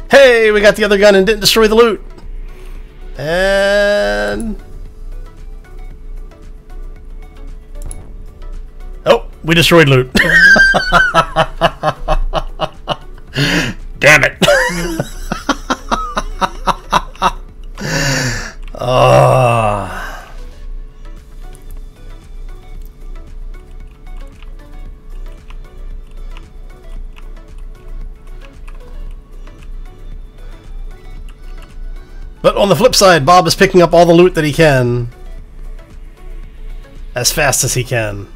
S1: Hey, we got the other gun and didn't destroy the loot. And... oh, we destroyed loot. Damn it. But on the flip side, Bob is picking up all the loot that he can. As fast as he can.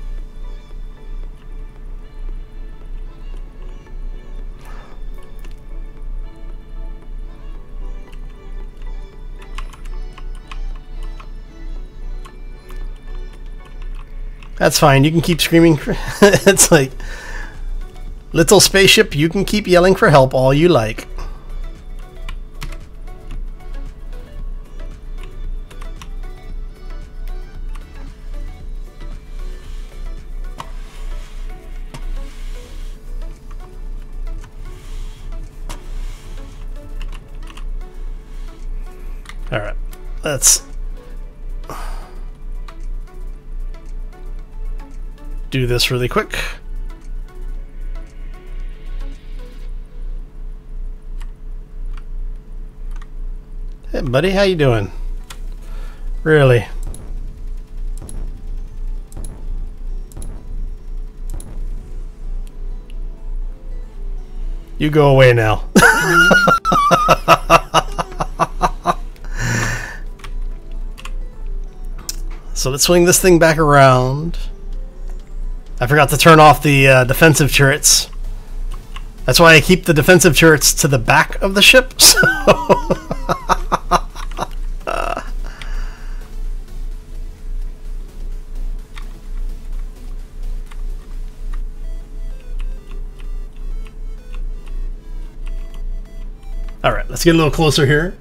S1: That's fine, you can keep screaming. It's like, little spaceship, you can keep yelling for help all you like. Alright, let's do this really quick. Hey buddy, how you doing? Really? You go away now. So let's swing this thing back around. I forgot to turn off the defensive turrets. That's why I keep the defensive turrets to the back of the ship. So alright, let's get a little closer here.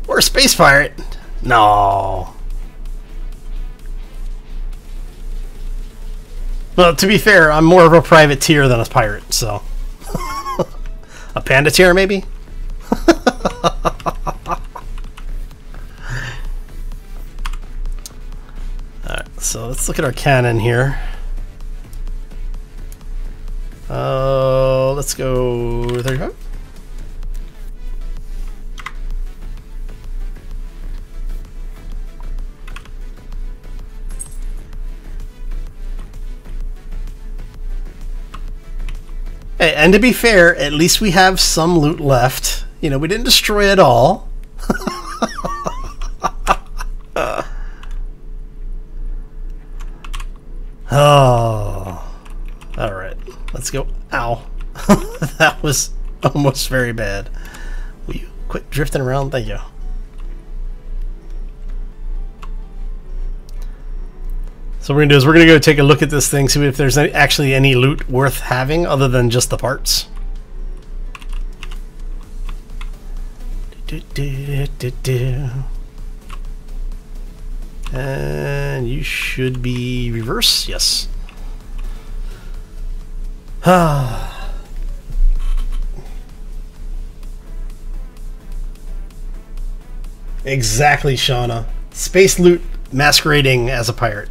S1: Or a space pirate. No. Well, to be fair, I'm more of a privateer than a pirate, so. A pandateer, maybe? Alright, so let's look at our cannon here. Let's go 35. Hey, and to be fair, at least we have some loot left. You know, we didn't destroy it all. Oh. Alright. Let's go. Ow. That was almost very bad. Will you quit drifting around? Thank you. So what we're going to do is we're going to go take a look at this thing, see if there's actually any loot worth having other than just the parts. And you should be reverse, yes. Exactly, Shauna. Space loot masquerading as a pirate.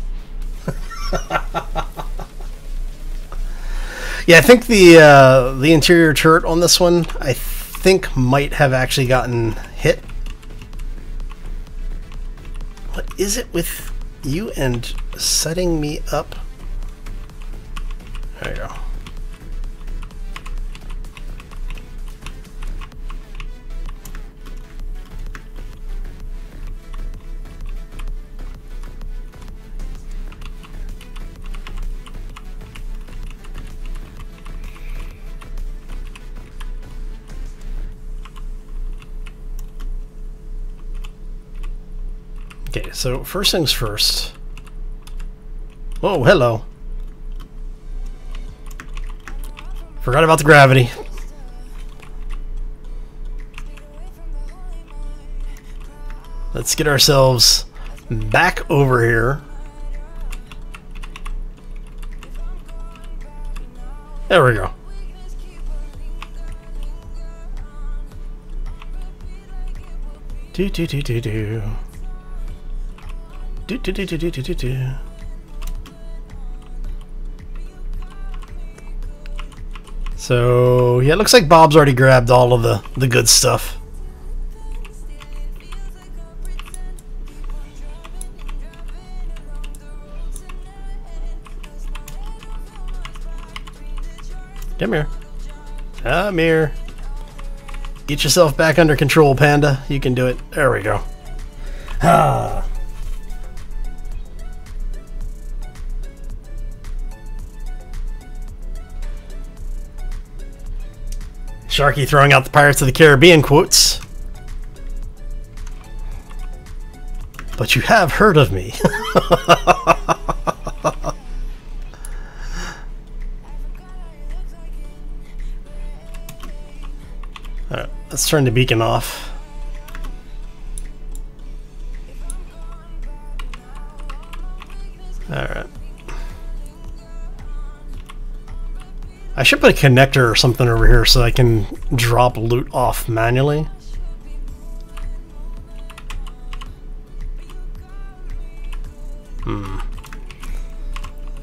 S1: Yeah, I think the interior turret on this one, I think, might have actually gotten hit. What is it with you and setting me up. There you go. Okay, so first things first. Oh, hello. Forgot about the gravity. Let's get ourselves back over here. There we go. Do do do do do. Do do do do do do do. So yeah, it looks like Bob's already grabbed all of the good stuff. Come here. Come here. Get yourself back under control, Panda. You can do it. There we go. Ah. Sharky throwing out the Pirates of the Caribbean quotes. But you have heard of me. Alright, let's turn the beacon off. Alright. I should put a connector or something over here so I can drop loot off manually.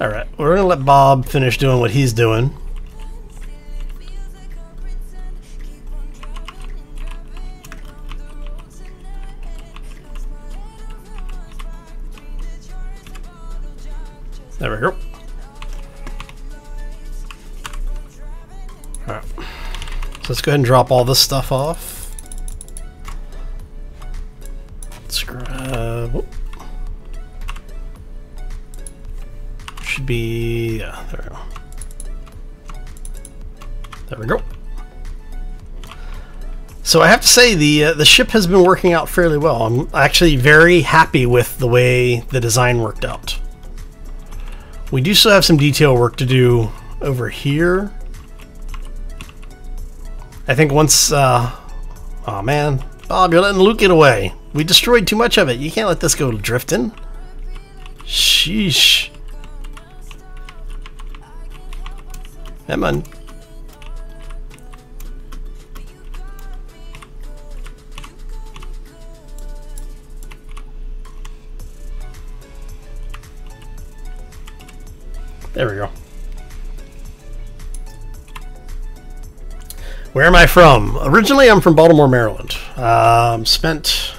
S1: Alright, we're gonna let Bob finish doing what he's doing. There we go. Alright. So let's go ahead and drop all this stuff off. Let's grab... Whoop. Should be... yeah, there we go. There we go. So I have to say the ship has been working out fairly well. I'm actually very happy with the way the design worked out. We do still have some detail work to do over here. I think once... oh man, Bob, you're letting Luke get away. We destroyed too much of it. You can't let this go drifting. Sheesh. Come on. There we go. Where am I from? Originally, I'm from Baltimore, Maryland. Spent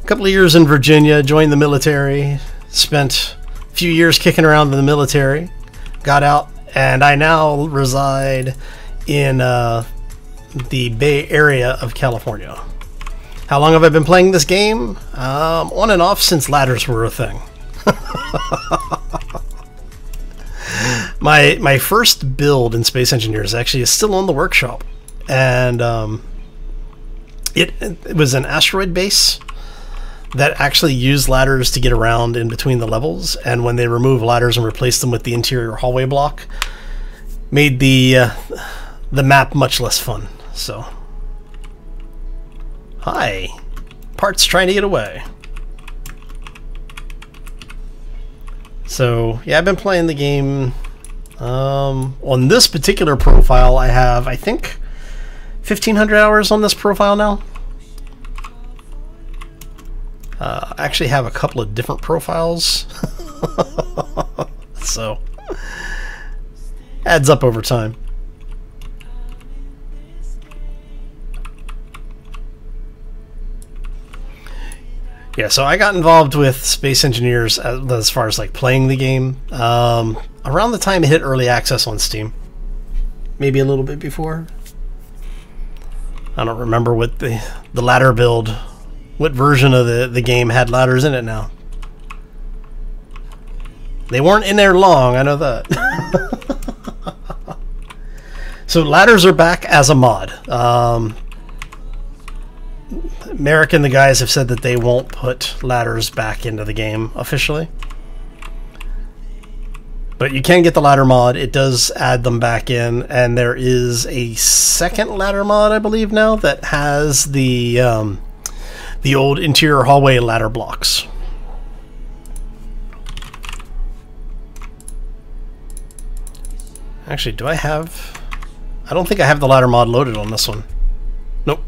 S1: a couple of years in Virginia, joined the military, spent a few years kicking around in the military, got out, and I now reside in the Bay Area of California. How long have I been playing this game? On and off since ladders were a thing. My first build in Space Engineers actually is still on the workshop, and it was an asteroid base that actually used ladders to get around in between the levels, and when they removed ladders and replaced them with the interior hallway block, made the map much less fun. So, hi, Part's trying to get away. So yeah, I've been playing the game. On this particular profile, I have, I think, 1,500 hours on this profile now. I actually have a couple of different profiles. So, adds up over time. Yeah, so I got involved with Space Engineers as far as like playing the game around the time it hit early access on Steam. Maybe a little bit before. I don't remember what the ladder build, what version of the game had ladders in it now. They weren't in there long, I know that. So ladders are back as a mod. Merrick and the guys have said that they won't put ladders back into the game officially. But you can get the ladder mod. It does add them back in, and there is a second ladder mod, I believe now, that has the old interior hallway ladder blocks. Actually, do I have... I don't think I have the ladder mod loaded on this one. Nope.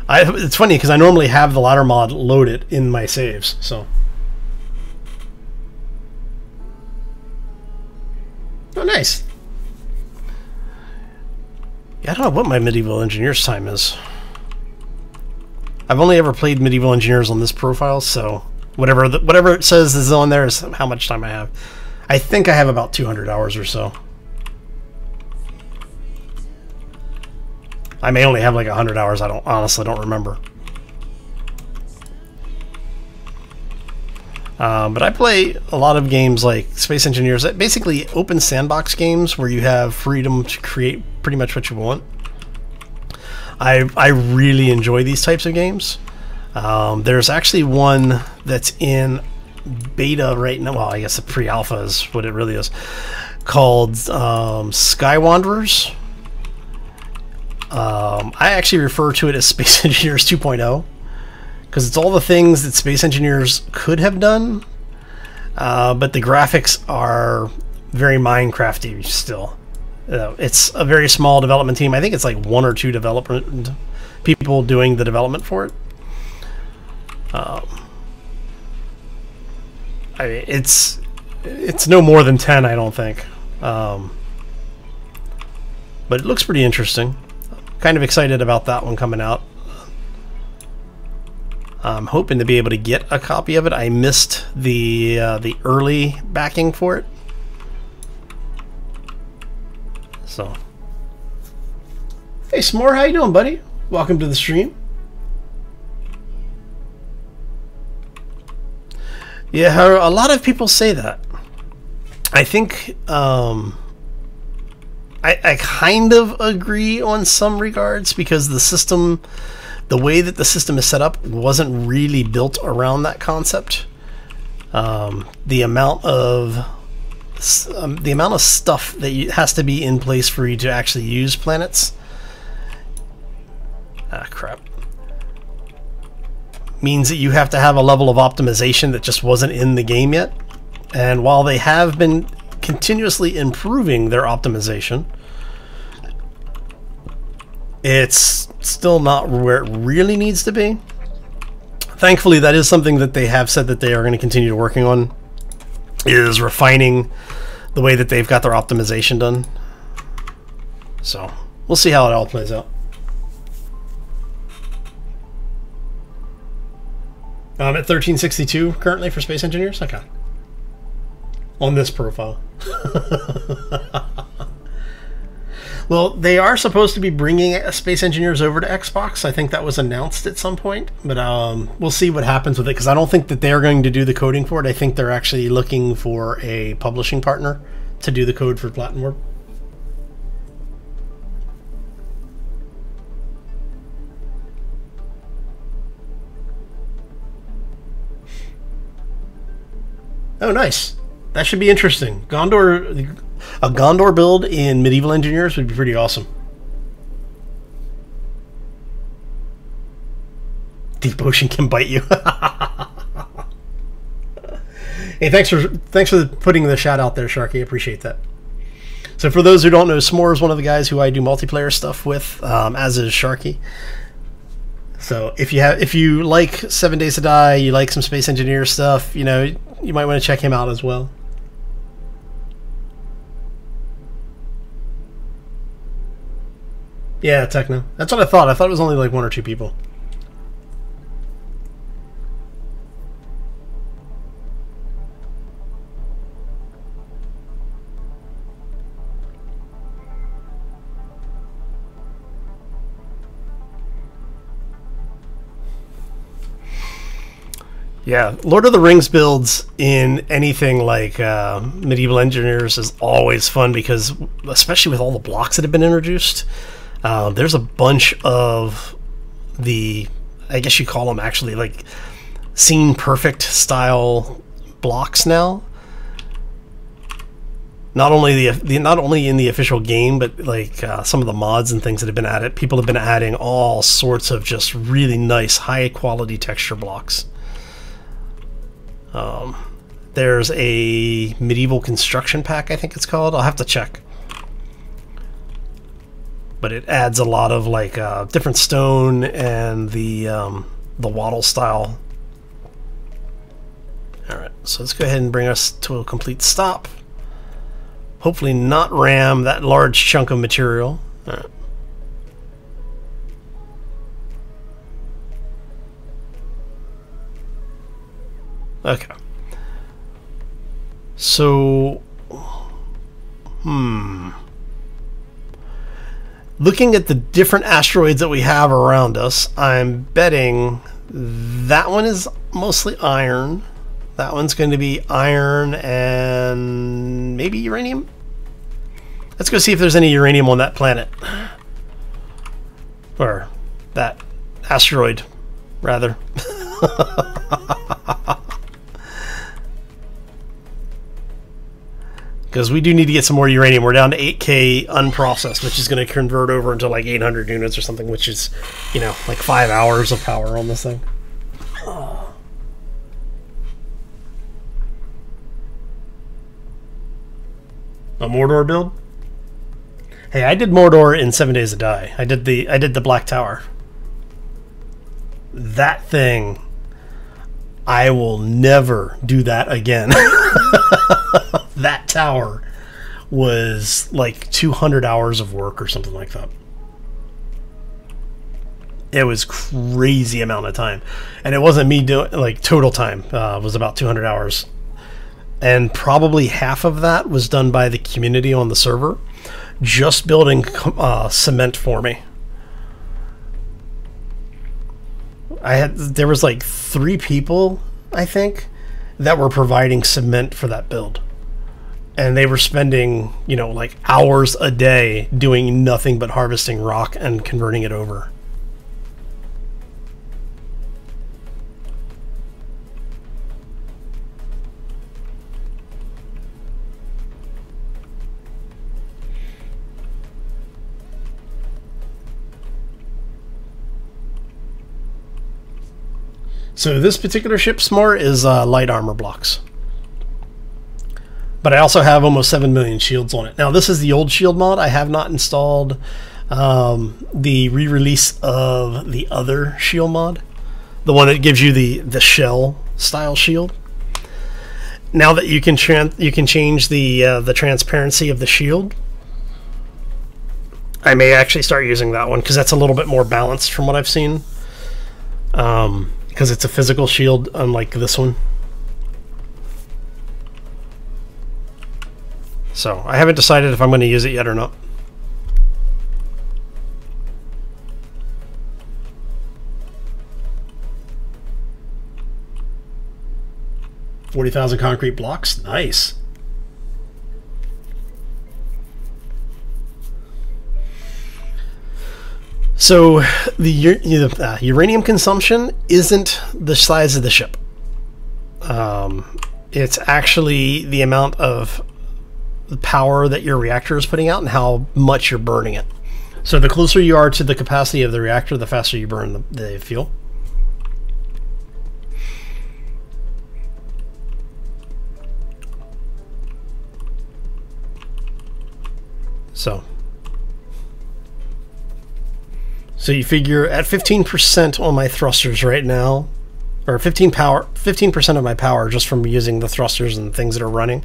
S1: It's funny because I normally have the ladder mod loaded in my saves, so... Oh, nice. Yeah, I don't know what my Medieval Engineers time is. I've only ever played Medieval Engineers on this profile, so whatever it says is on there is how much time I have. I think I have about 200 hours or so. I may only have like 100 hours. I honestly don't remember. But I play a lot of games like Space Engineers, basically open sandbox games where you have freedom to create pretty much what you want. I really enjoy these types of games. There's actually one that's in beta right now. Well, I guess the pre-alpha is what it really is, called Sky Wanderers. I actually refer to it as Space Engineers 2.0. because it's all the things that Space Engineers could have done, but the graphics are very Minecrafty still. It's a very small development team. I think it's like 1 or 2 development people doing the development for it. I mean, it's no more than 10, I don't think. But it looks pretty interesting. Kind of excited about that one coming out. I'm hoping to be able to get a copy of it. I missed the early backing for it. So, hey S'more, how you doing, buddy? Welcome to the stream. Yeah, a lot of people say that. I think I kind of agree on some regards, because the system, the way that the system is set up, wasn't really built around that concept. The amount of stuff that has to be in place for you to actually use planets, means that you have to have a level of optimization that just wasn't in the game yet. And while they have been continuously improving their optimization, it's still not where it really needs to be. Thankfully, that is something that they have said that they are going to continue working on, is refining the way that they've got their optimization done. So we'll see how it all plays out. I'm at 1362 currently for Space Engineers. Okay. On this profile. Well, they are supposed to be bringing Space Engineers over to Xbox. I think that was announced at some point, but we'll see what happens with it, because I don't think that they're going to do the coding for it. I think they're actually looking for a publishing partner to do the code for Platinum Warp. Oh, nice. That should be interesting. Gondor, a Gondor build in Medieval Engineers would be pretty awesome. Deep Ocean can bite you. Hey, thanks for putting the shout out there, Sharky. Appreciate that. So for those who don't know, S'more is one of the guys who I do multiplayer stuff with, as is Sharky. So if you like 7 Days to Die, you like some Space Engineer stuff, you know, you might want to check him out as well. Yeah, Techno. That's what I thought. I thought it was only like 1 or 2 people. Yeah, Lord of the Rings builds in anything like Medieval Engineers is always fun because, especially with all the blocks that have been introduced, there's a bunch of the, I guess you call them actually like scene perfect style blocks now. Not only not only in the official game, but like some of the mods and things that have been added. People have been adding all sorts of just really nice, high quality texture blocks. There's a medieval construction pack, I think it's called. I'll have to check. But it adds a lot of like different stone and the wattle style. All right, so let's go ahead and bring us to a complete stop. Hopefully not ram that large chunk of material. All right. Okay. So, looking at the different asteroids that we have around us, I'm betting that one is mostly iron. That one's going to be iron and maybe uranium. Let's go see if there's any uranium on that planet. Or that asteroid, rather. Because we do need to get some more uranium. We're down to 8K unprocessed, which is going to convert over into like 800 units or something, which is, you know, like 5 hours of power on this thing. A Mordor build? Hey, I did Mordor in 7 Days to Die. I did the Black Tower. That thing, I will never do that again. That tower was like 200 hours of work or something like that. It was crazy amount of time, and it wasn't me doing, like, total time was about 200 hours, and probably half of that was done by the community on the server, just building cement for me. There was like 3 people, I think, that were providing cement for that build. And they were spending, you know, like hours a day doing nothing but harvesting rock and converting it over. So this particular ship smart is light armor blocks. But I also have almost 7 million shields on it. Now this is the old shield mod. I have not installed the re-release of the other shield mod. The one that gives you the shell style shield. Now that you can change the transparency of the shield, I may actually start using that one because that's a little bit more balanced from what I've seen. Because it's a physical shield, unlike this one. So I haven't decided if I'm going to use it yet or not. $40,000 concrete blocks, nice. So the uranium consumption isn't the size of the ship. It's actually the amount of power that your reactor is putting out and how much you're burning it. So the closer you are to the capacity of the reactor, the faster you burn the fuel. So you figure at 15% on my thrusters right now, or 15% of my power just from using the thrusters and things that are running.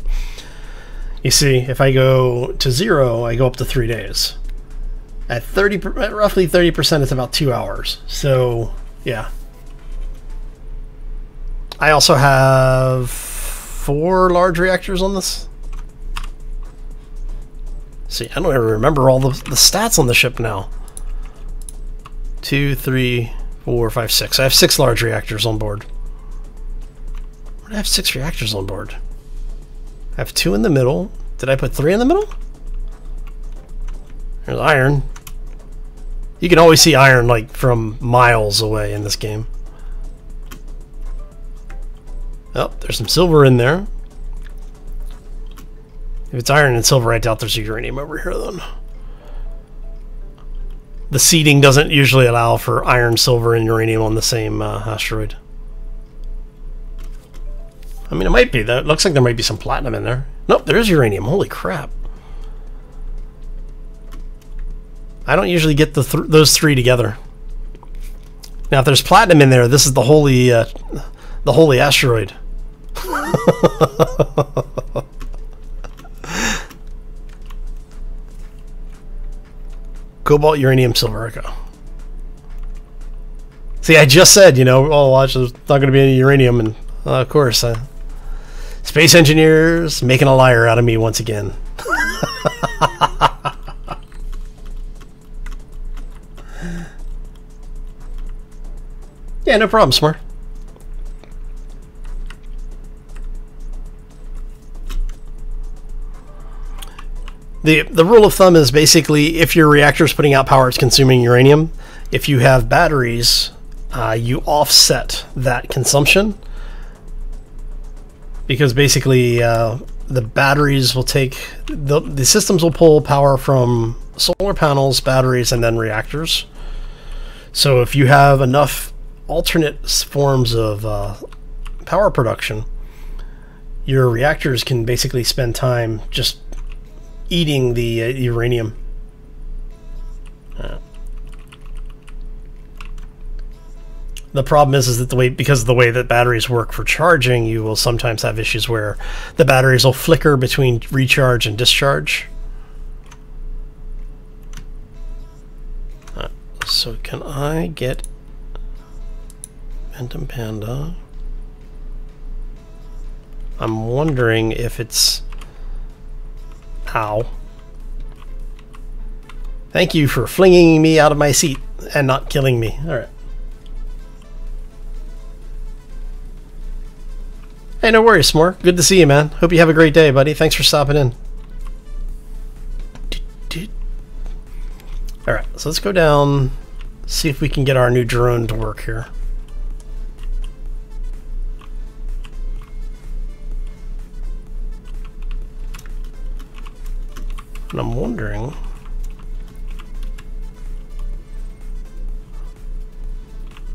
S1: You see, if I go to 0, I go up to 3 days. At roughly 30%, it's about 2 hours. So, yeah. I also have 4 large reactors on this. See, I don't even remember all the stats on the ship now. 2, 3, 4, 5, 6. I have 6 large reactors on board. I have 6 reactors on board. I have 2 in the middle. Did I put 3 in the middle? There's iron. You can always see iron like from miles away in this game. Oh, there's some silver in there. If it's iron and silver, I doubt there's uranium over here then. The seeding doesn't usually allow for iron, silver, and uranium on the same asteroid. I mean, it might be. That looks like there might be some platinum in there. Nope, there is uranium. Holy crap! I don't usually get those 3 together. Now, if there's platinum in there, this is the holy asteroid. Cobalt, uranium, silver. Okay. See, I just said, you know, oh, watch, there's not going to be any uranium, and of course, space engineers making a liar out of me once again. Yeah, no problem, Smart. The rule of thumb is basically if your reactor is putting out power, it's consuming uranium. If you have batteries, you offset that consumption, because basically the batteries will take the systems will pull power from solar panels, batteries, and then reactors. So if you have enough alternate forms of power production, your reactors can basically spend time just eating the uranium. The problem is that because of the way that batteries work for charging, you will sometimes have issues where the batteries will flicker between recharge and discharge. So can I get Phantom Panda? I'm wondering if it's... Ow. Thank you for flinging me out of my seat and not killing me. Alright. Hey, no worries, Smore. Good to see you, man. Hope you have a great day, buddy. Thanks for stopping in. Alright, so let's go down, see if we can get our new drone to work here. And I'm wondering...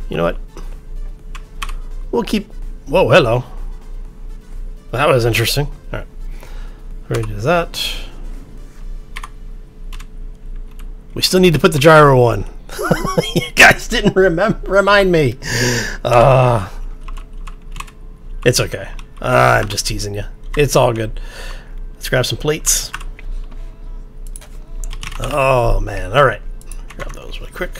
S1: You know what? We'll keep... Whoa, hello. That was interesting. Alright. Ready to do that. We still need to put the gyro on. You guys didn't remind me. It's okay. I'm just teasing you. It's all good. Let's grab some plates. Oh man, alright. Grab those really quick.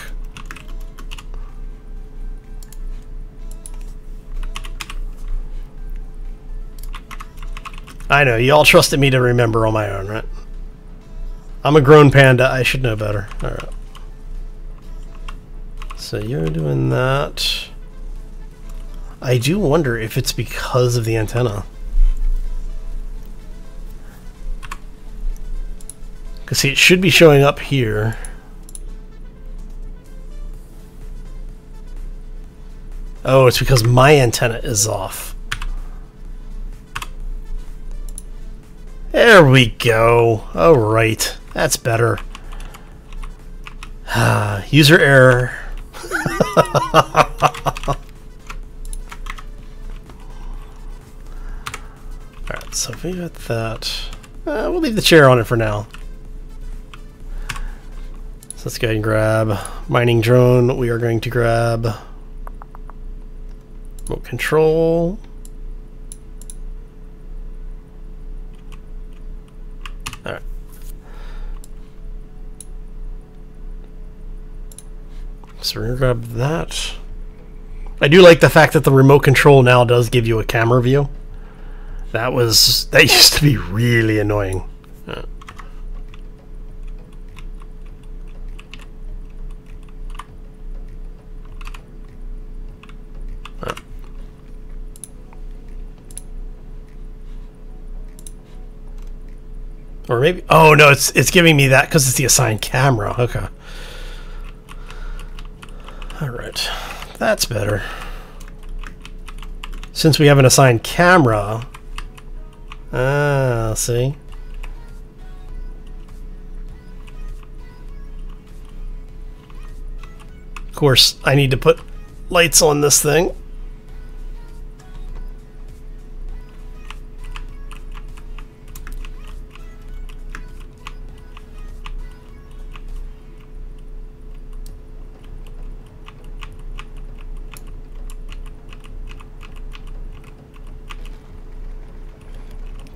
S1: I know, you all trusted me to remember on my own, right? I'm a grown panda, I should know better. Alright. So you're doing that. I do wonder if it's because of the antenna. Because see, it should be showing up here. Oh, it's because my antenna is off. There we go. Alright. That's better. User error. Alright, so if we got that... we'll leave the chair on it for now. So let's go ahead and grab mining drone. We are going to grab remote control. Alright. So we're going to grab that. I do like the fact that the remote control now does give you a camera view. That used to be really annoying. Or maybe, oh no, it's giving me that because it's the assigned camera. Okay. All right, that's better. Since we have an assigned camera, see. Of course, I need to put lights on this thing.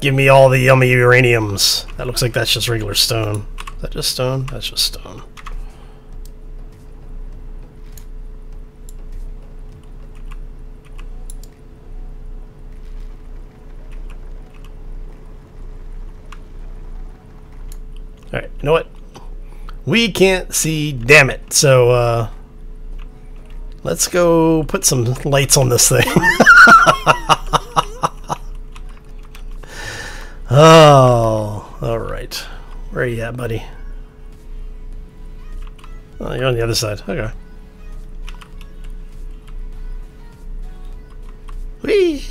S1: Give me all the yummy uraniums. That looks like that's just regular stone. Is that just stone? That's just stone. Alright, you know what? We can't see, damn it. So, let's go put some lights on this thing. Oh, alright. Where are you at, buddy? Oh, you're on the other side. Okay. Whee!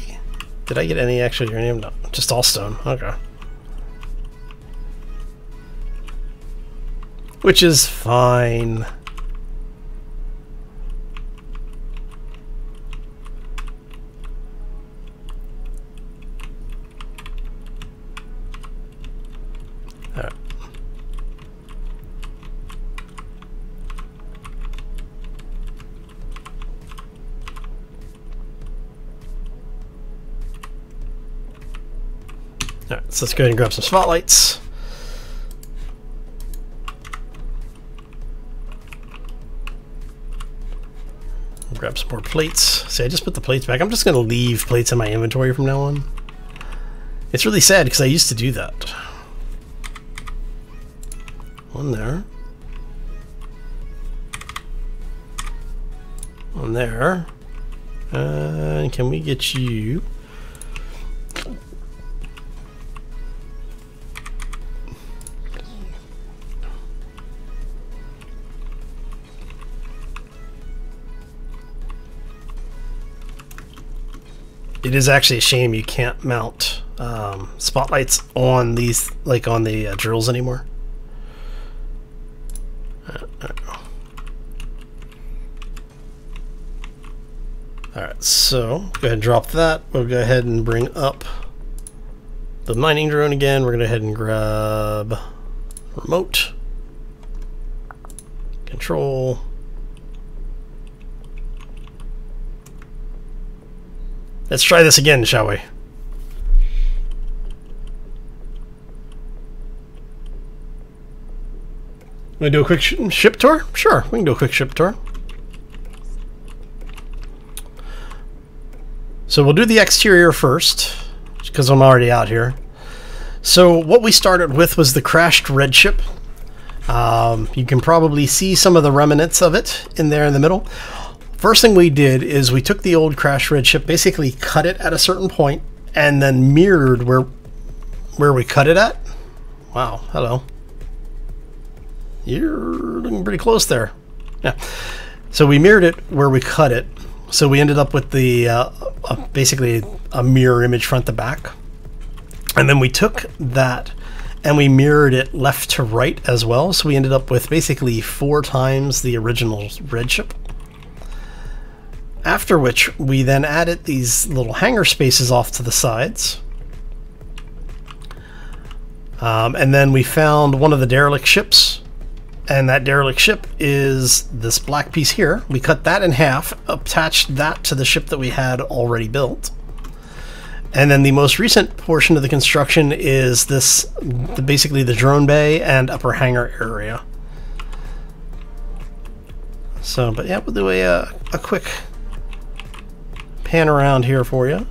S1: Did I get any extra uranium? No, just all stone. Okay. Which is fine. Alright. Alright, so let's go ahead and grab some spotlights. Grab some more plates. See, I just put the plates back. I'm just going to leave plates in my inventory from now on. It's really sad because I used to do that. One there. One there. Can we get you? It is actually a shame you can't mount spotlights on these, like on the drills anymore. Alright, so go ahead and drop that. We'll go ahead and bring up the mining drone again. We're going to go ahead and grab remote, control. Let's try this again, shall we? Want to do a quick ship tour? Sure, we can do a quick ship tour. So we'll do the exterior first, because I'm already out here. So what we started with was the crashed Redship. You can probably see some of the remnants of it in there in the middle. First thing we did is we took the old crashed Redship, basically cut it at a certain point, and then mirrored where we cut it at. Wow, hello. You're looking pretty close there. Yeah. So we mirrored it where we cut it. So we ended up with the basically a mirror image front to back. And then we took that and we mirrored it left to right as well. So we ended up with basically 4 times the original Redship. After which we then added these little hangar spaces off to the sides. And then we found one of the derelict ships. And that derelict ship is this black piece here. We cut that in half, attached that to the ship that we had already built. And then the most recent portion of the construction is this, basically the drone bay and upper hangar area. So, but yeah, we'll do a quick pan around here for you.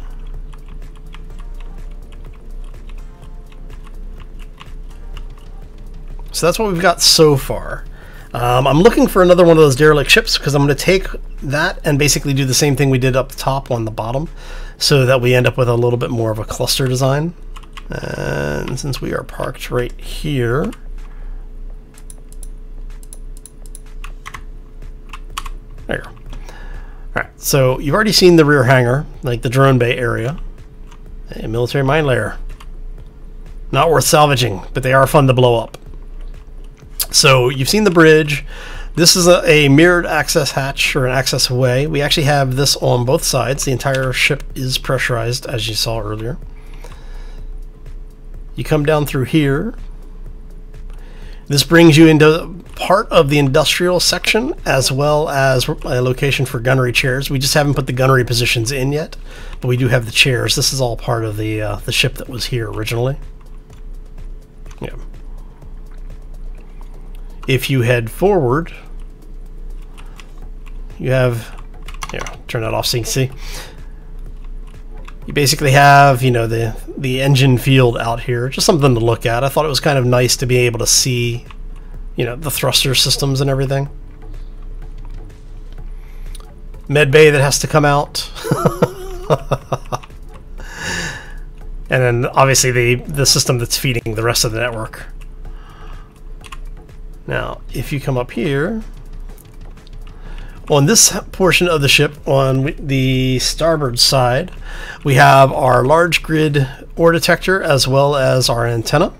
S1: So that's what we've got so far. I'm looking for another one of those derelict ships because I'm going to take that and basically do the same thing we did up top on the bottom so that we end up with a little bit more of a cluster design. And since we are parked right here, there you go. Alright, so you've already seen the rear hangar, like the drone bay area. Hey, military mine layer. Not worth salvaging, but they are fun to blow up. So you've seen the bridge. This is a mirrored access hatch, or an access way. We actually have this on both sides. The entire ship is pressurized, as you saw earlier. You come down through here. This brings you into part of the industrial section, as well as a location for gunnery chairs. We just haven't put the gunnery positions in yet, but we do have the chairs. This is all part of the ship that was here originally. Yeah. If you head forward, you have, here, turn that off so you can see. You basically have, you know, the engine field out here, just something to look at. I thought it was kind of nice to be able to see, you know, the thruster systems and everything. Med bay that has to come out. And then obviously the system that's feeding the rest of the network. Now, if you come up here, on this portion of the ship, on the starboard side, we have our large grid ore detector as well as our antenna.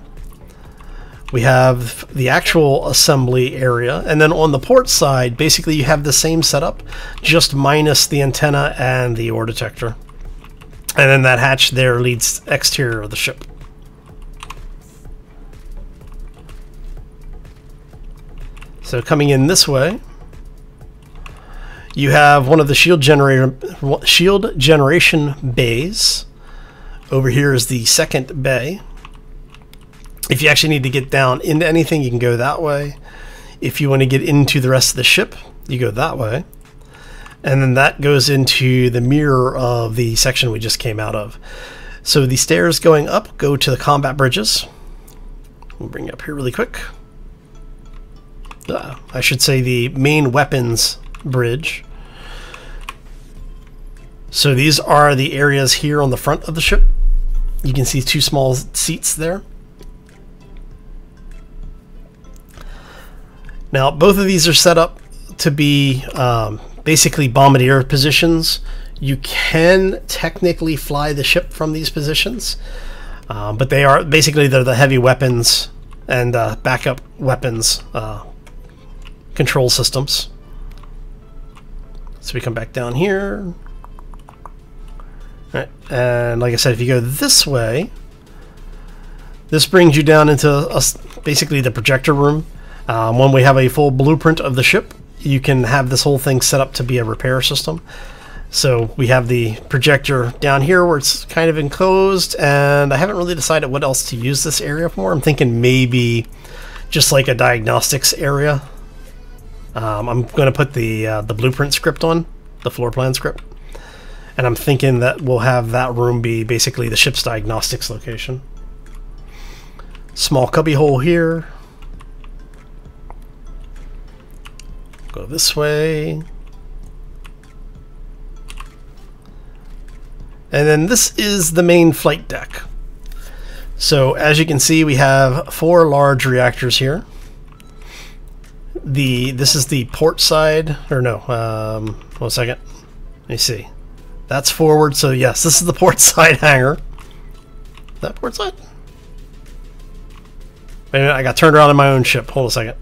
S1: We have the actual assembly area, and then on the port side, basically you have the same setup, just minus the antenna and the ore detector. And then that hatch there leads exterior of the ship. So coming in this way, you have one of the shield generation bays. Over here is the second bay. If you actually need to get down into anything, you can go that way. If you want to get into the rest of the ship, you go that way. And then that goes into the mirror of the section we just came out of. So the stairs going up go to the combat bridges. We'll bring it up here really quick. I should say the main weapons bridge. So these are the areas here on the front of the ship. You can see two small seats there. Now both of these are set up to be basically bombardier positions. You can technically fly the ship from these positions, but they are basically, they're the heavy weapons and backup weapons control systems. So we come back down here. All right. And like I said, if you go this way, this brings you down into basically the projector room. When we have a full blueprint of the ship, you can have this whole thing set up to be a repair system. So we have the projector down here where it's kind of enclosed, and I haven't really decided what else to use this area for. I'm thinking maybe just like a diagnostics area. I'm going to put the blueprint script on, the floor plan script, and I'm thinking that we'll have that room be basically the ship's diagnostics location. Small cubby hole here. Go this way. And then this is the main flight deck. So as you can see, we have 4 large reactors here. This is the port side, or no, 1 second. Let me see. That's forward, so yes, this is the port side hangar. Is that port side? Wait a minute, I got turned around in my own ship. Hold a second.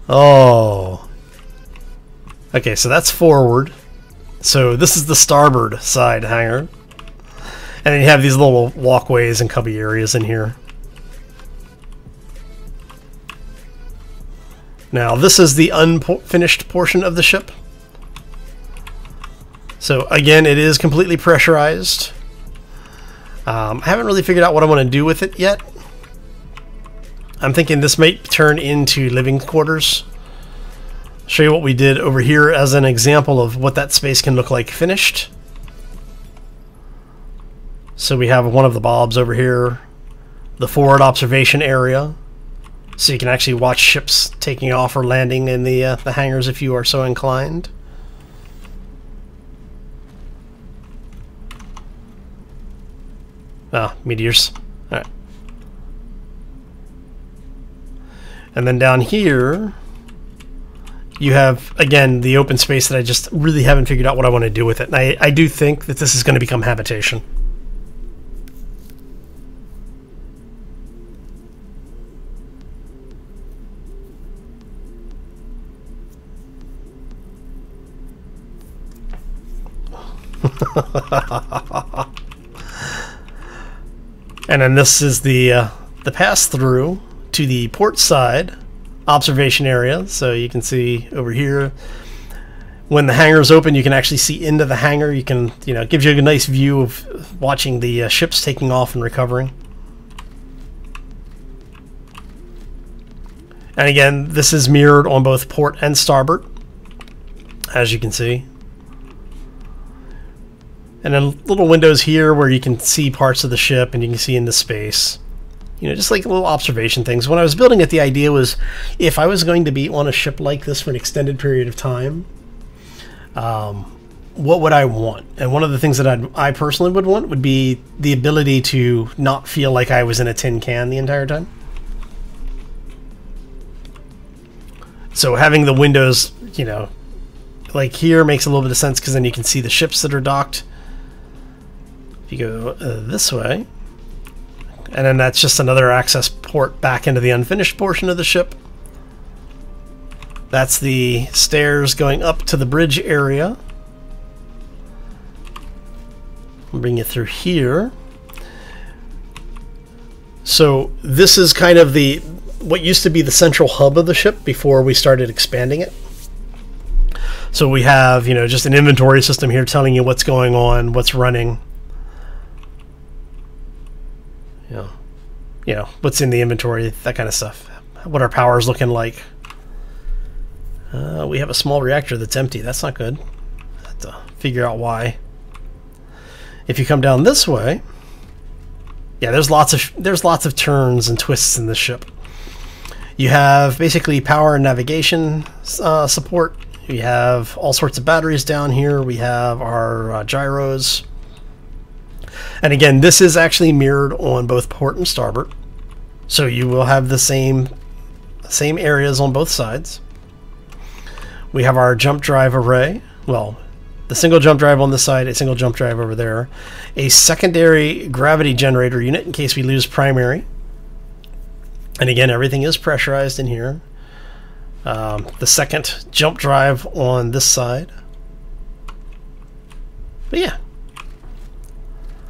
S1: Oh. Okay, so that's forward. So this is the starboard side hangar. And then you have these little walkways and cubby areas in here. Now this is the unfinished portion of the ship. So again, it is completely pressurized. I haven't really figured out what I want to do with it yet. I'm thinking this might turn into living quarters. Show you what we did over here as an example of what that space can look like finished. So we have one of the bulbs over here, the forward observation area, so you can actually watch ships taking off or landing in the hangars if you are so inclined. Meteors. All right. And then down here, you have, again, the open space that I just really haven't figured out what I want to do with it. And I do think that this is going to become habitation. And then this is the pass through to the port side observation area. So you can see over here, when the hangar is open, you can actually see into the hangar. You can, it gives you a nice view of watching the ships taking off and recovering. And again, this is mirrored on both port and starboard, as you can see. And then little windows here where you can see parts of the ship and you can see into space. Just like little observation things. When I was building it, the idea was if I was going to be on a ship like this for an extended period of time, what would I want? And one of the things that I personally would want would be the ability to not feel like I was in a tin can the entire time. So having the windows, like here makes a little bit of sense because then you can see the ships that are docked. If you go this way, and then that's just another access port back into the unfinished portion of the ship. That's the stairs going up to the bridge area. I'll bring you through here. So this is kind of what used to be the central hub of the ship before we started expanding it. So we have, just an inventory system here telling you what's going on, what's running. What's in the inventory, that kind of stuff. What our power is looking like. We have a small reactor that's empty. That's not good. I have to figure out why. If you come down this way, yeah, there's lots of turns and twists in this ship. You have basically power and navigation support. We have all sorts of batteries down here. We have our gyros. And again, this is actually mirrored on both port and starboard. So you will have the same areas on both sides. We have our jump drive array. Well, the single jump drive on this side, a single jump drive over there. A secondary gravity generator unit in case we lose primary. And again, everything is pressurized in here. The second jump drive on this side. But yeah.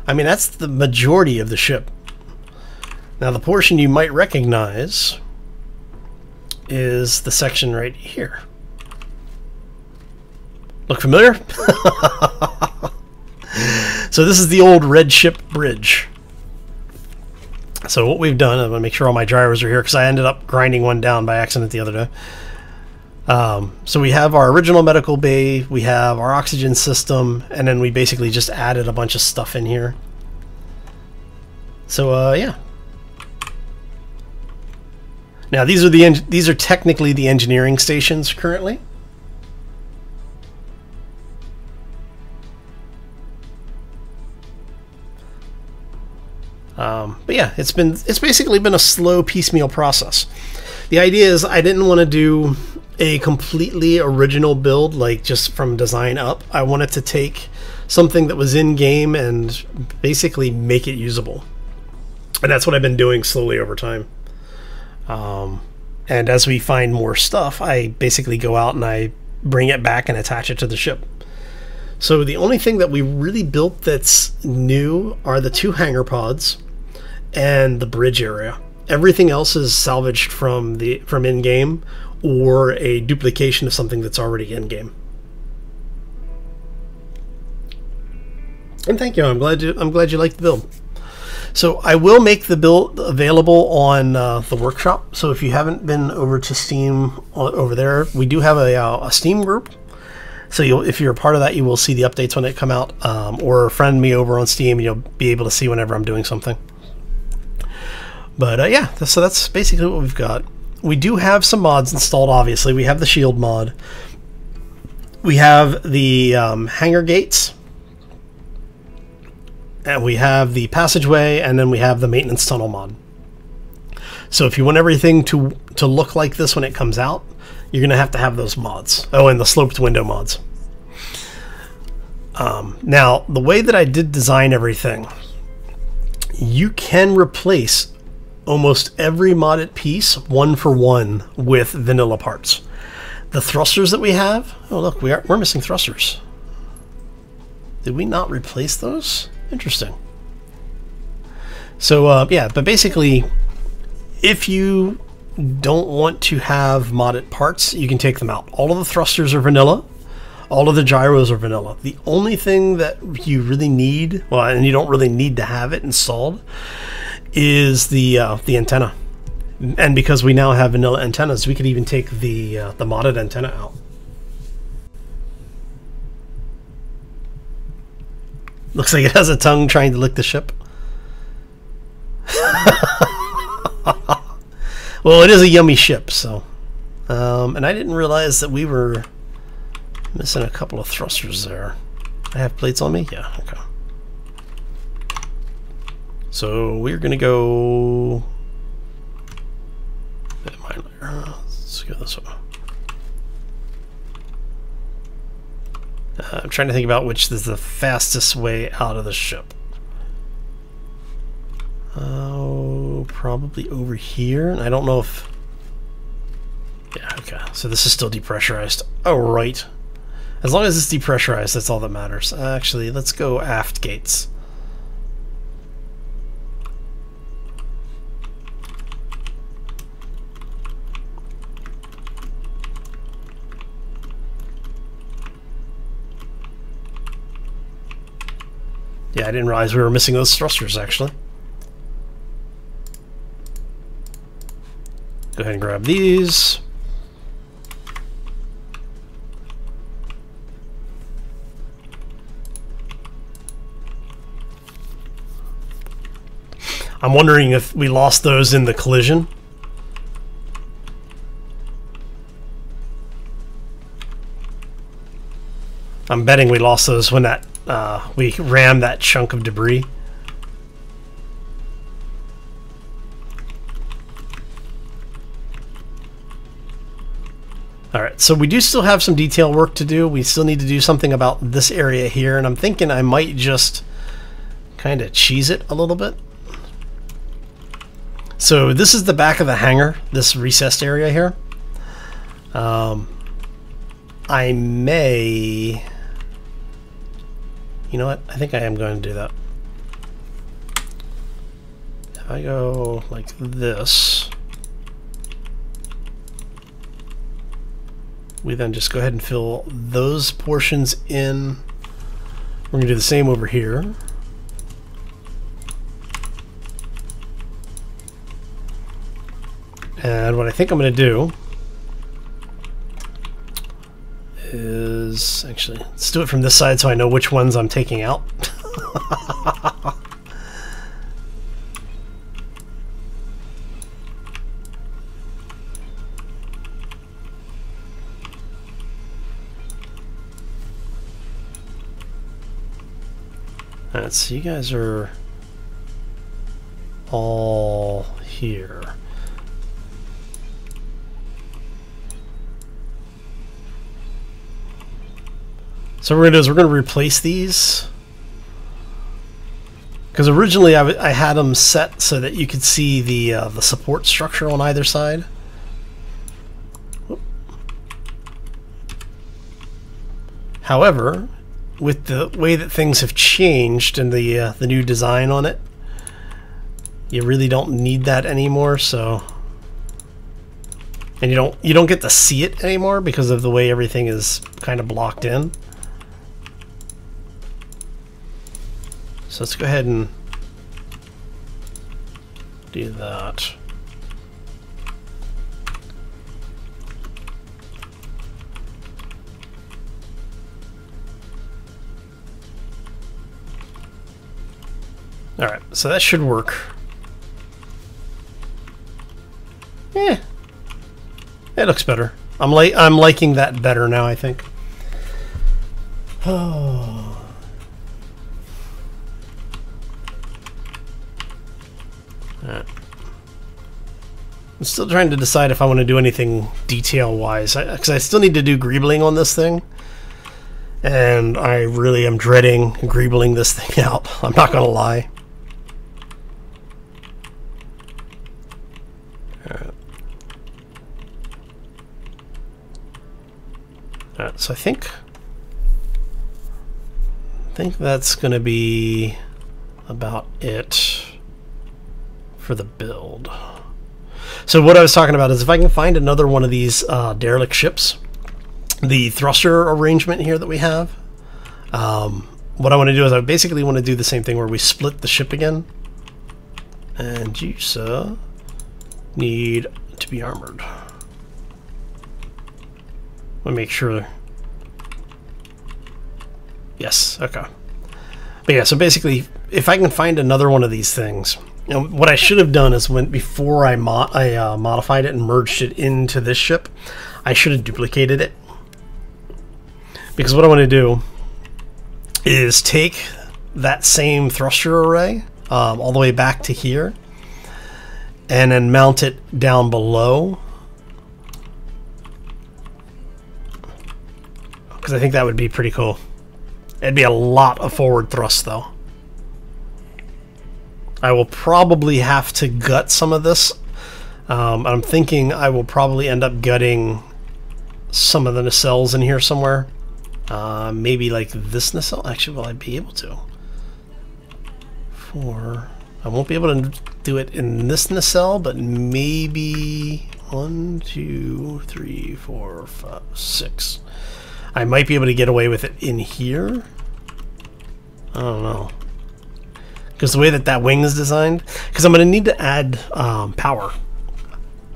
S1: That's the majority of the ship. Now the portion you might recognize is the section right here. Look familiar? So this is the old Redship bridge. So what we've done, I'm going to make sure all my gyros are here because I ended up grinding one down by accident the other day. So we have our original medical bay, we have our oxygen system, and then we basically just added a bunch of stuff in here. So yeah. Now these are technically the engineering stations currently. But yeah, it's basically been a slow piecemeal process. The idea is I didn't want to do a completely original build, like just from design up. I wanted to take something that was in game and basically make it usable. And that's what I've been doing slowly over time. And as we find more stuff, I basically go out and I bring it back and attach it to the ship. So the only thing that we really built that's new are the 2 hangar pods and the bridge area. Everything else is salvaged from in-game or a duplication of something that's already in-game. And thank you. I'm glad you liked the build. So I will make the build available on the workshop. So if you haven't been over to Steam over there, we do have a Steam group. So if you're a part of that, you will see the updates when they come out, or friend me over on Steam, and you'll be able to see whenever I'm doing something. But yeah, so that's basically what we've got. We do have some mods installed, obviously. We have the shield mod. We have the hangar gates. and we have the passageway, and then we have the maintenance tunnel mod. So if you want everything to look like this when it comes out, you're going to have those mods. Oh, and the sloped window mods. Now, the way that I did design everything, you can replace almost every modded piece one for one with vanilla parts. The thrusters that we have, oh look, we're missing thrusters. Did we not replace those? Interesting. So yeah, but basically, if you don't want to have modded parts, you can take them out. All of the thrusters are vanilla. All of the gyros are vanilla. The only thing that you really need, well, and you don't really need to have it installed, is the antenna. And because we now have vanilla antennas, we could even take the modded antenna out. Looks like it has a tongue trying to lick the ship. Well, it is a yummy ship, so. And I didn't realize that we were missing a couple of thrusters there. I have plates on me? Yeah, okay. So we're going to go... Let's go this way. I'm trying to think about which is the fastest way out of the ship. Oh, probably over here. And I don't know if... Yeah, okay. So this is still depressurized. Oh, right. As long as it's depressurized, that's all that matters. Actually, let's go aft gates. Yeah, I didn't realize we were missing those thrusters, actually. Go ahead and grab these. I'm wondering if we lost those in the collision. I'm betting we lost those when that we rammed that chunk of debris. Alright, so we do still have some detail work to do. We still need to do something about this area here, and I'm thinking I might just kind of cheese it a little bit. So this is the back of the hangar, this recessed area here. I may... You know what? I think I am going to do that. If I go like this, we then just go ahead and fill those portions in. We're going to do the same over here. And what I think I'm going to do is, actually, let's do it from this side so I know which ones I'm taking out. Alright, so you guys are all here. So what we're going to do is we're going to replace these, because originally I had them set so that you could see the support structure on either side. However, with the way that things have changed and the new design on it, you really don't need that anymore. So, and you don't get to see it anymore because of the way everything is kind of blocked in. So let's go ahead and do that. All right, so that should work. Yeah, it looks better. I'm liking that better now, I think. Oh. I'm still trying to decide if I want to do anything detail-wise, because I still need to do greebling on this thing. And I really am dreading greebling this thing out. I'm not going to lie. Alright, so I think that's going to be about it for the build. So what I was talking about is if I can find another one of these derelict ships, the thruster arrangement here that we have, what I want to do is I basically want to do the same thing where we split the ship again. And you, sir, need to be armored. Let me make sure. Yes, okay. But yeah, so basically, if I can find another one of these things, you know, what I should have done is before I modified it and merged it into this ship, I should have duplicated it. Because what I want to do is take that same thruster array all the way back to here and then mount it down below. Because I think that would be pretty cool. It'd be a lot of forward thrust though. I will probably have to gut some of this. I'm thinking I will probably end up gutting some of the nacelles in here somewhere. Maybe like this nacelle. Actually, will I be able to? I won't be able to do it in this nacelle, but maybe 1, 2, 3, 4, 5, 6. I might be able to get away with it in here. I don't know. Because the way that wing is designed, because I'm going to need to add power.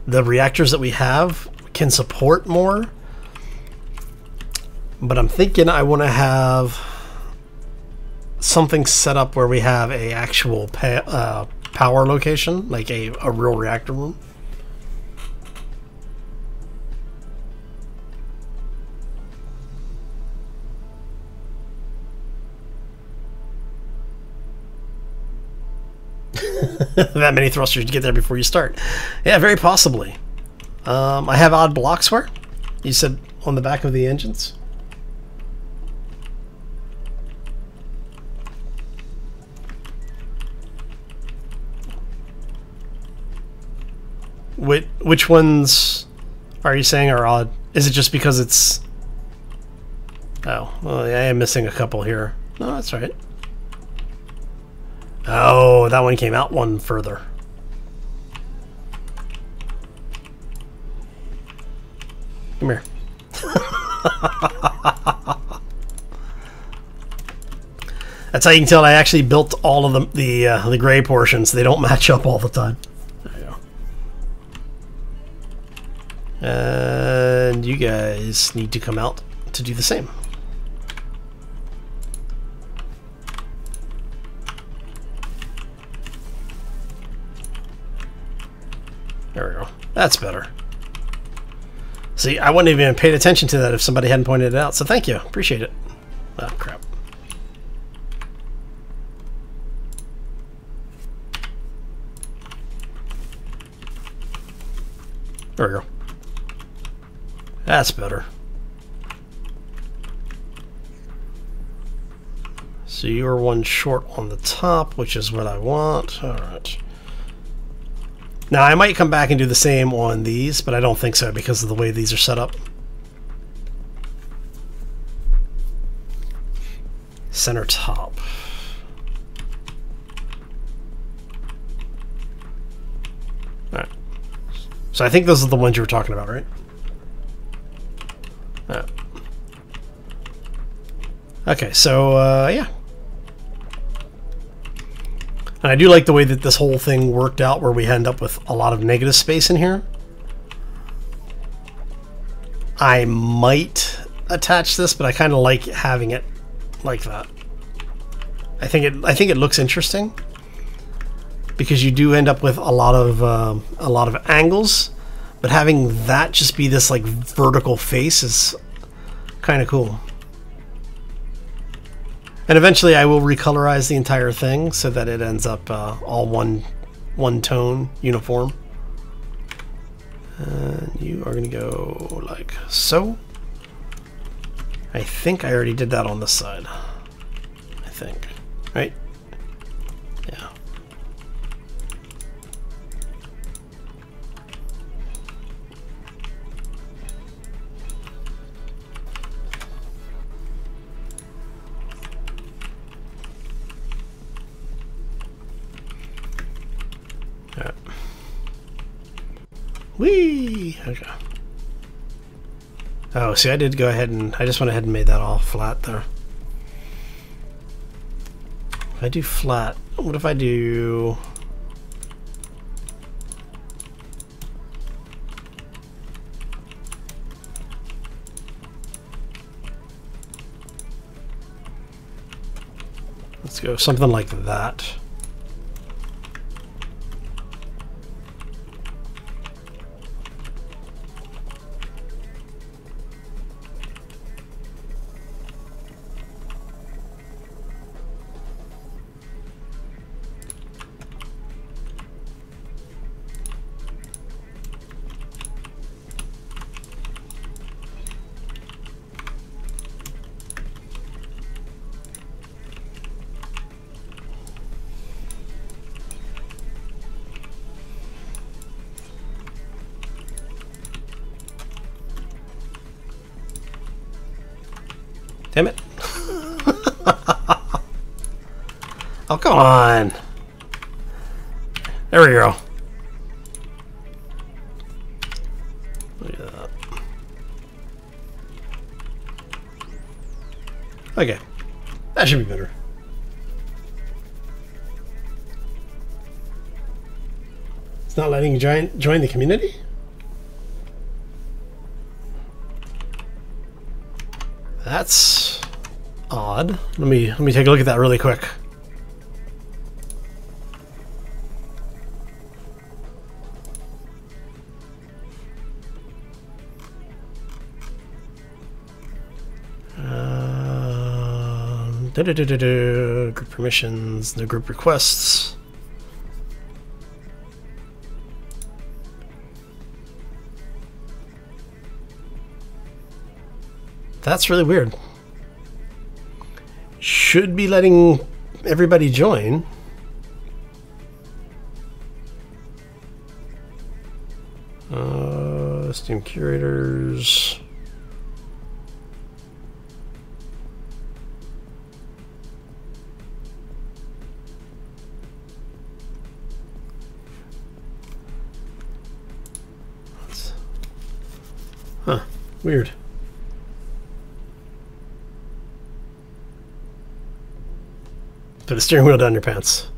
S1: The reactors that we have can support more, but I'm thinking I want to have something set up where we have a actual power location, like a real reactor room. That many thrusters to get there before you start. Yeah, very possibly. I have odd blocks where? You said on the back of the engines? Which ones are you saying are odd? Is it just because it's... Oh, well, I am missing a couple here. No, that's right. Oh, that one came out one further. Come here. That's how you can tell I actually built all of the gray portions. They don't match up all the time. There you go. And you guys need to come out to do the same. There we go. That's better. See, I wouldn't even have paid attention to that if somebody hadn't pointed it out, so thank you. Appreciate it. Oh, crap. There we go. That's better. So you're one short on the top, which is what I want. All right. Now, I might come back and do the same on these, but I don't think so because of the way these are set up. Center top. Alright. So I think those are the ones you were talking about, right? Alright. Okay, so, yeah. And I do like the way that this whole thing worked out where we end up with a lot of negative space in here. I might attach this, but I kind of like having it like that. I think it looks interesting because you do end up with a lot of angles, but having that just be this like vertical face is kind of cool. And eventually I will recolorize the entire thing so that it ends up all one tone, uniform. And you are going to go like so. I think I already did that on this side. I think. Right? Yeah. Alright. Whee! Okay. Oh, see, I did go ahead and I just went ahead and made that all flat there. If I do flat, what if I do... Let's go something like that. Damn it. Oh, come on. There we go. Look at that. Okay. That should be better. It's not letting you join the community? That's odd. Let me take a look at that really quick. Group permissions, no group requests. That's really weird. Should be letting everybody join. Steam curators. Huh, weird. Put the steering wheel down your pants.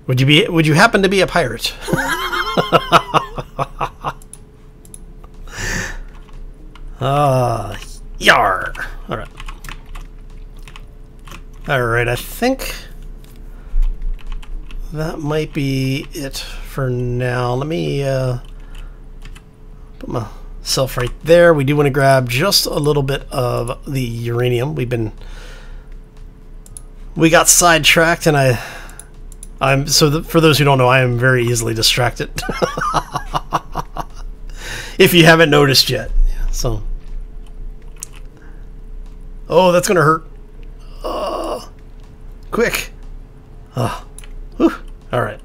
S1: Would you happen to be a pirate? Yar. Alright. Alright, I think that might be it for now. Let me put myself right there. We do want to grab just a little bit of the uranium. We got sidetracked, and for those who don't know, I am very easily distracted. If you haven't noticed yet. So, oh, that's gonna hurt. Quick. All right.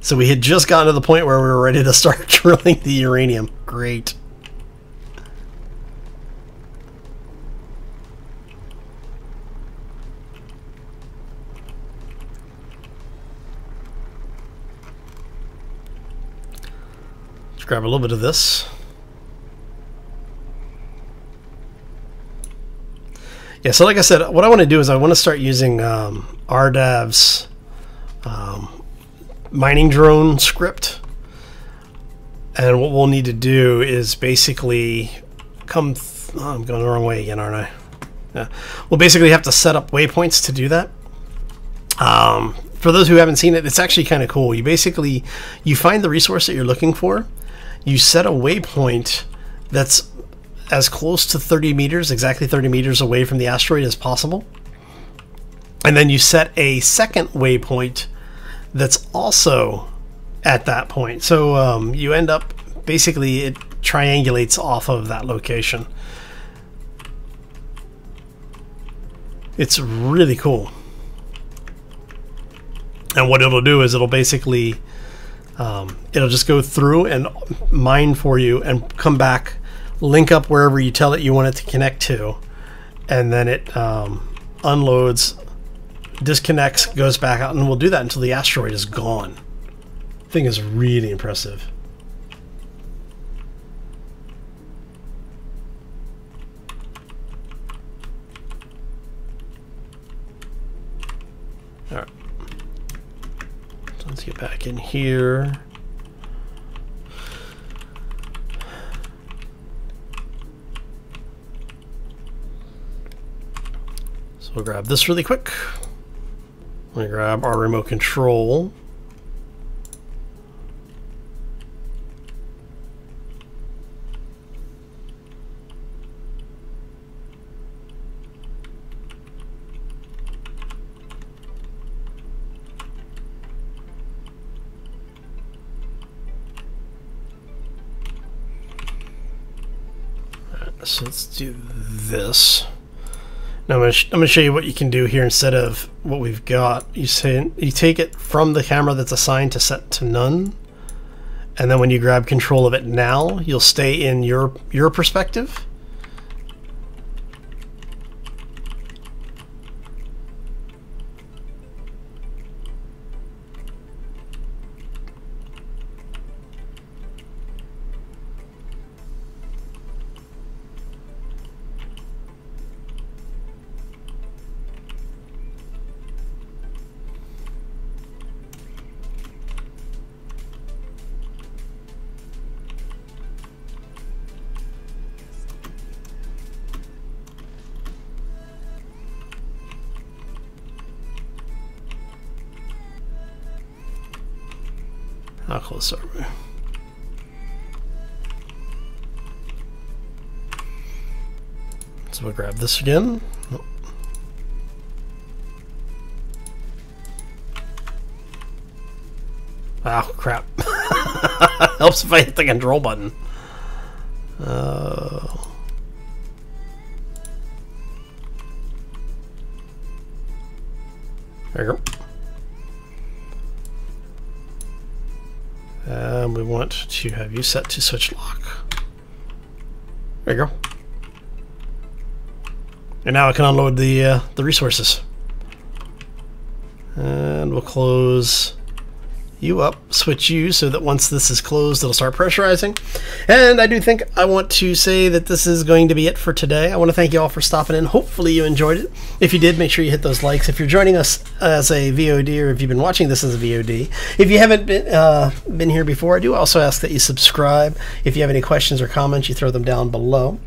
S1: So we had just gotten to the point where we were ready to start drilling the uranium. Great. Let's grab a little bit of this. Yeah, so like I said, what I want to do is I want to start using RDAV's mining drone script. And what we'll need to do is basically I'm going the wrong way again, aren't I? Yeah. We'll basically have to set up waypoints to do that. For those who haven't seen it, it's actually kind of cool. You find the resource that you're looking for. You set a waypoint that's as close to 30 meters, exactly 30 meters away from the asteroid as possible. And then you set a second waypoint that's also at that point. So you end up basically it triangulates off of that location. It's really cool. And what it'll do is it'll basically it'll just go through and mine for you and come back, link up wherever you tell it you want it to connect to, and then it unloads, disconnects, goes back out, and we'll do that until the asteroid is gone. The thing is really impressive. All right. So let's get back in here. So we'll grab this really quick. I'm going to grab our remote control. So let's do this. Now I'm going to show you what you can do here instead of what we've got. You take it from the camera that's assigned to set to none, and then when you grab control of it now, you'll stay in your perspective. How close are we? So we'll grab this again. Oh. Oh, crap. Helps if I hit the control button. There you go. And we want to have you set to switch lock. There you go. And now I can unload the resources. And we'll close you up, switch you so that once this is closed, it'll start pressurizing. And I do think I want to say that this is going to be it for today. I want to thank you all for stopping in. Hopefully you enjoyed it. If you did, make sure you hit those likes. If you're joining us as a VOD, or if you've been watching this as a VOD, if you haven't been here before, I do also ask that you subscribe. If you have any questions or comments, you throw them down below.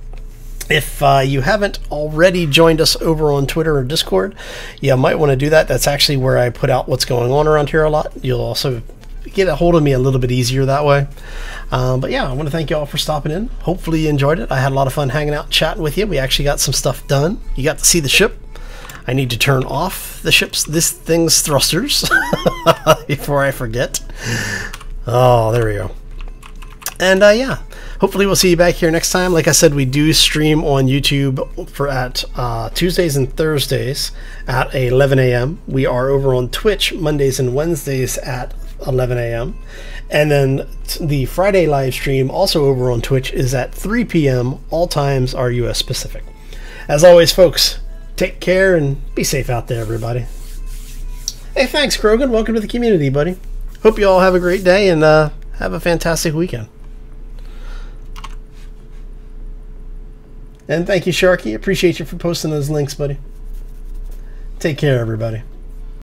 S1: If you haven't already joined us over on Twitter or Discord, you might want to do that. That's actually where I put out what's going on around here a lot. You'll also get a hold of me a little bit easier that way. But yeah, I want to thank you all for stopping in. Hopefully you enjoyed it. I had a lot of fun hanging out, chatting with you. We actually got some stuff done. You got to see the ship. I need to turn off the this thing's thrusters before I forget. Oh, there we go. And yeah, hopefully we'll see you back here next time. Like I said, we do stream on YouTube at Tuesdays and Thursdays at 11 a.m. We are over on Twitch Mondays and Wednesdays at 11 a.m. And then the Friday live stream, also over on Twitch, is at 3 p.m. All times are US Pacific. As always, folks, take care and be safe out there, everybody. Hey, thanks, Krogan. Welcome to the community, buddy. Hope you all have a great day and have a fantastic weekend. And thank you, Sharky. Appreciate you for posting those links, buddy. Take care, everybody.